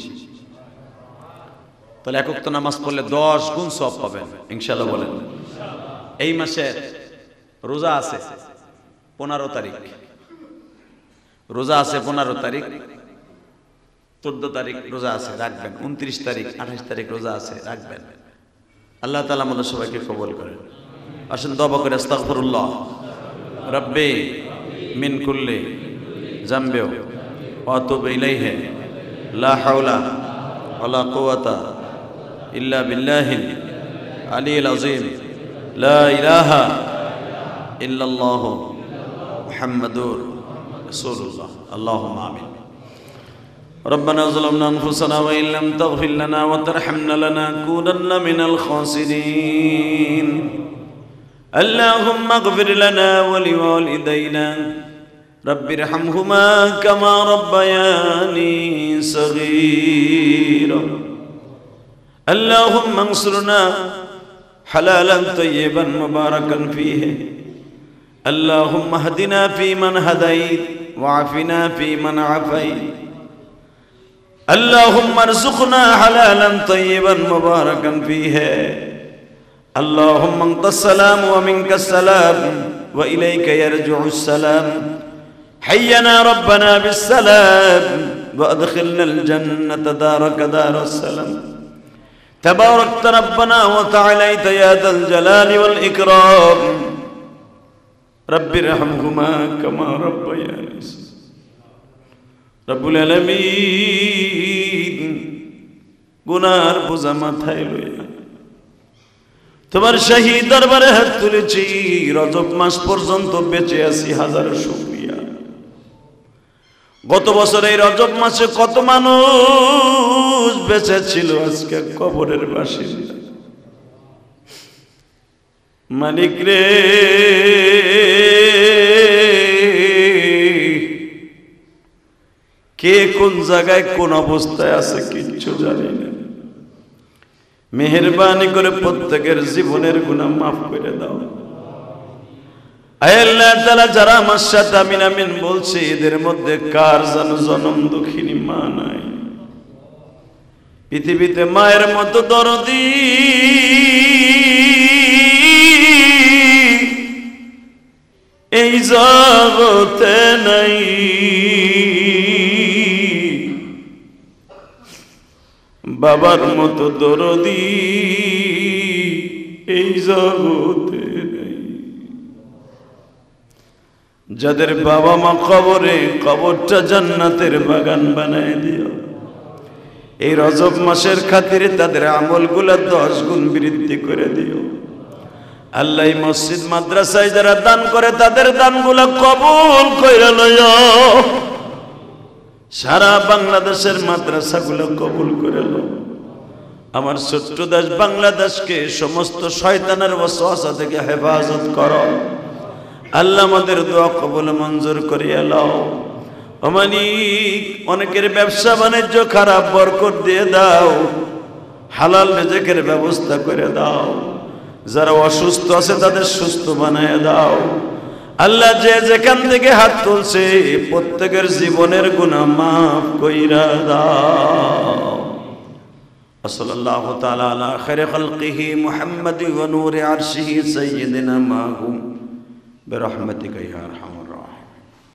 তাহলে এক ওয়াক্ত নামাজ পড়লে 10 গুণ সওয়াব পাবেন ইনশাআল্লাহ। বলেন এই মাসে রোজা আছে 15 তারিখ, রোজা আছে 15 তারিখ, 14 তারিখ রোজা আছে রাখবেন, 29 তারিখ 28 তারিখ রোজা আছে রাখবেন। আল্লাহ তাআলা আমাদের সবাইকে কবুল করেন। আসুন দোয়া করে আস্তাগফিরুল্লাহ রাব্বি মিন কুল্লি জামবেও ওয়াতুবু ইলাইহি লা হাওলা ওয়ালা কুওয়াতা ইল্লা বিল্লাহিল আলিয়্যিল আযীম লা ইলাহা ইল্লাল্লাহু মুহাম্মাদুর রাসূলুল্লাহ আল্লাহুম্মা আমিন ربنا ظلمنا أنفسنا وإن لم تغفر لنا وترحمنا لنكونن من الخاسرين اللهم اغفر لنا ولوالدينا رب ارحمهما كما ربياني صغيرا اللهم انصرنا حلالا طيبا مباركا فيه اللهم اهدنا فيمن هديت وعافنا فيمن عافيت اللهم ارزقنا حلالا طيبا مباركا فيه اللهم انت السلام ومنك السلام وإليك يرجع السلام حينا ربنا بالسلام وأدخلنا الجنة دارك دار السلام تباركت ربنا وتعاليت يا ذا الجلال والإكرام رب ارحمهما كما ربياني রব্বুল আলামিন গুনার বোঝা মাথায় লইয়া তোমার শাহী দরবারে হাত তুলেছি রজব মাস পর্যন্ত বেঁচে আছি হাজার শুকরিয়া গত বছর এই রজব মাসে কত মানুষ বেঁচে ছিল আজকে কবরের বাসিন্দা মালিক রে কে কোন জায়গায় কোন অবস্থায় আছে কিচ্ছু জানি না মেহেরবানি করে প্রত্যেকের জীবনের গুনাহ মাফ করে দাও আয় আল্লাহ তাআলা যারা আমার সাথে আমিন আমিন বলছে এদের মধ্যে কার যেন জনম দুঃখিনী মা নাই পৃথিবীতে মায়ের মতো দরদি এই জগতে নাই বাবার মতো দরদি এই জগতে নেই যাদের বাবা মা কবরে কবরটা জান্নাতের বাগান বানায় দিও এই রজব মাসের খাতিরে তাদের আমলগুলো 10 গুণ বৃদ্ধি করে দিও আল্লাহ মসজিদ মাদ্রাসায় যারা দান করে তাদের দানগুলো কবুল কইরা লইও সারা বাংলাদেশের মাদ্রাসাগুলো কবুল করে লো আমার ছোট্ট দেশ বাংলাদেশকে সমস্ত শয়তানের ওয়াসওয়াসা থেকে হেফাজত করো আল্লাহ আমাদের দোয়া কবুল মঞ্জুর করিয়া লও ও মালিক অনেকের ব্যবসা বাণিজ্য খারাপ বরকত দিয়ে দাও হালাল রিজিকের ব্যবস্থা করে দাও যারা অসুস্থ আছে তাদের সুস্থ বানায় দাও আল্লাহ যে যেখান থেকে হাত তুলছে প্রত্যেকের জীবনের গুনাহ মাফ কইরা দাও সাল্লাল্লাহু তাআলা আলা খায়রি খালকিহি মুহাম্মাদি ওয়া নূরি আরশিহি সাইয়্যিদিনা মাহুম বিরহমাতিকা ইয়া আরহাম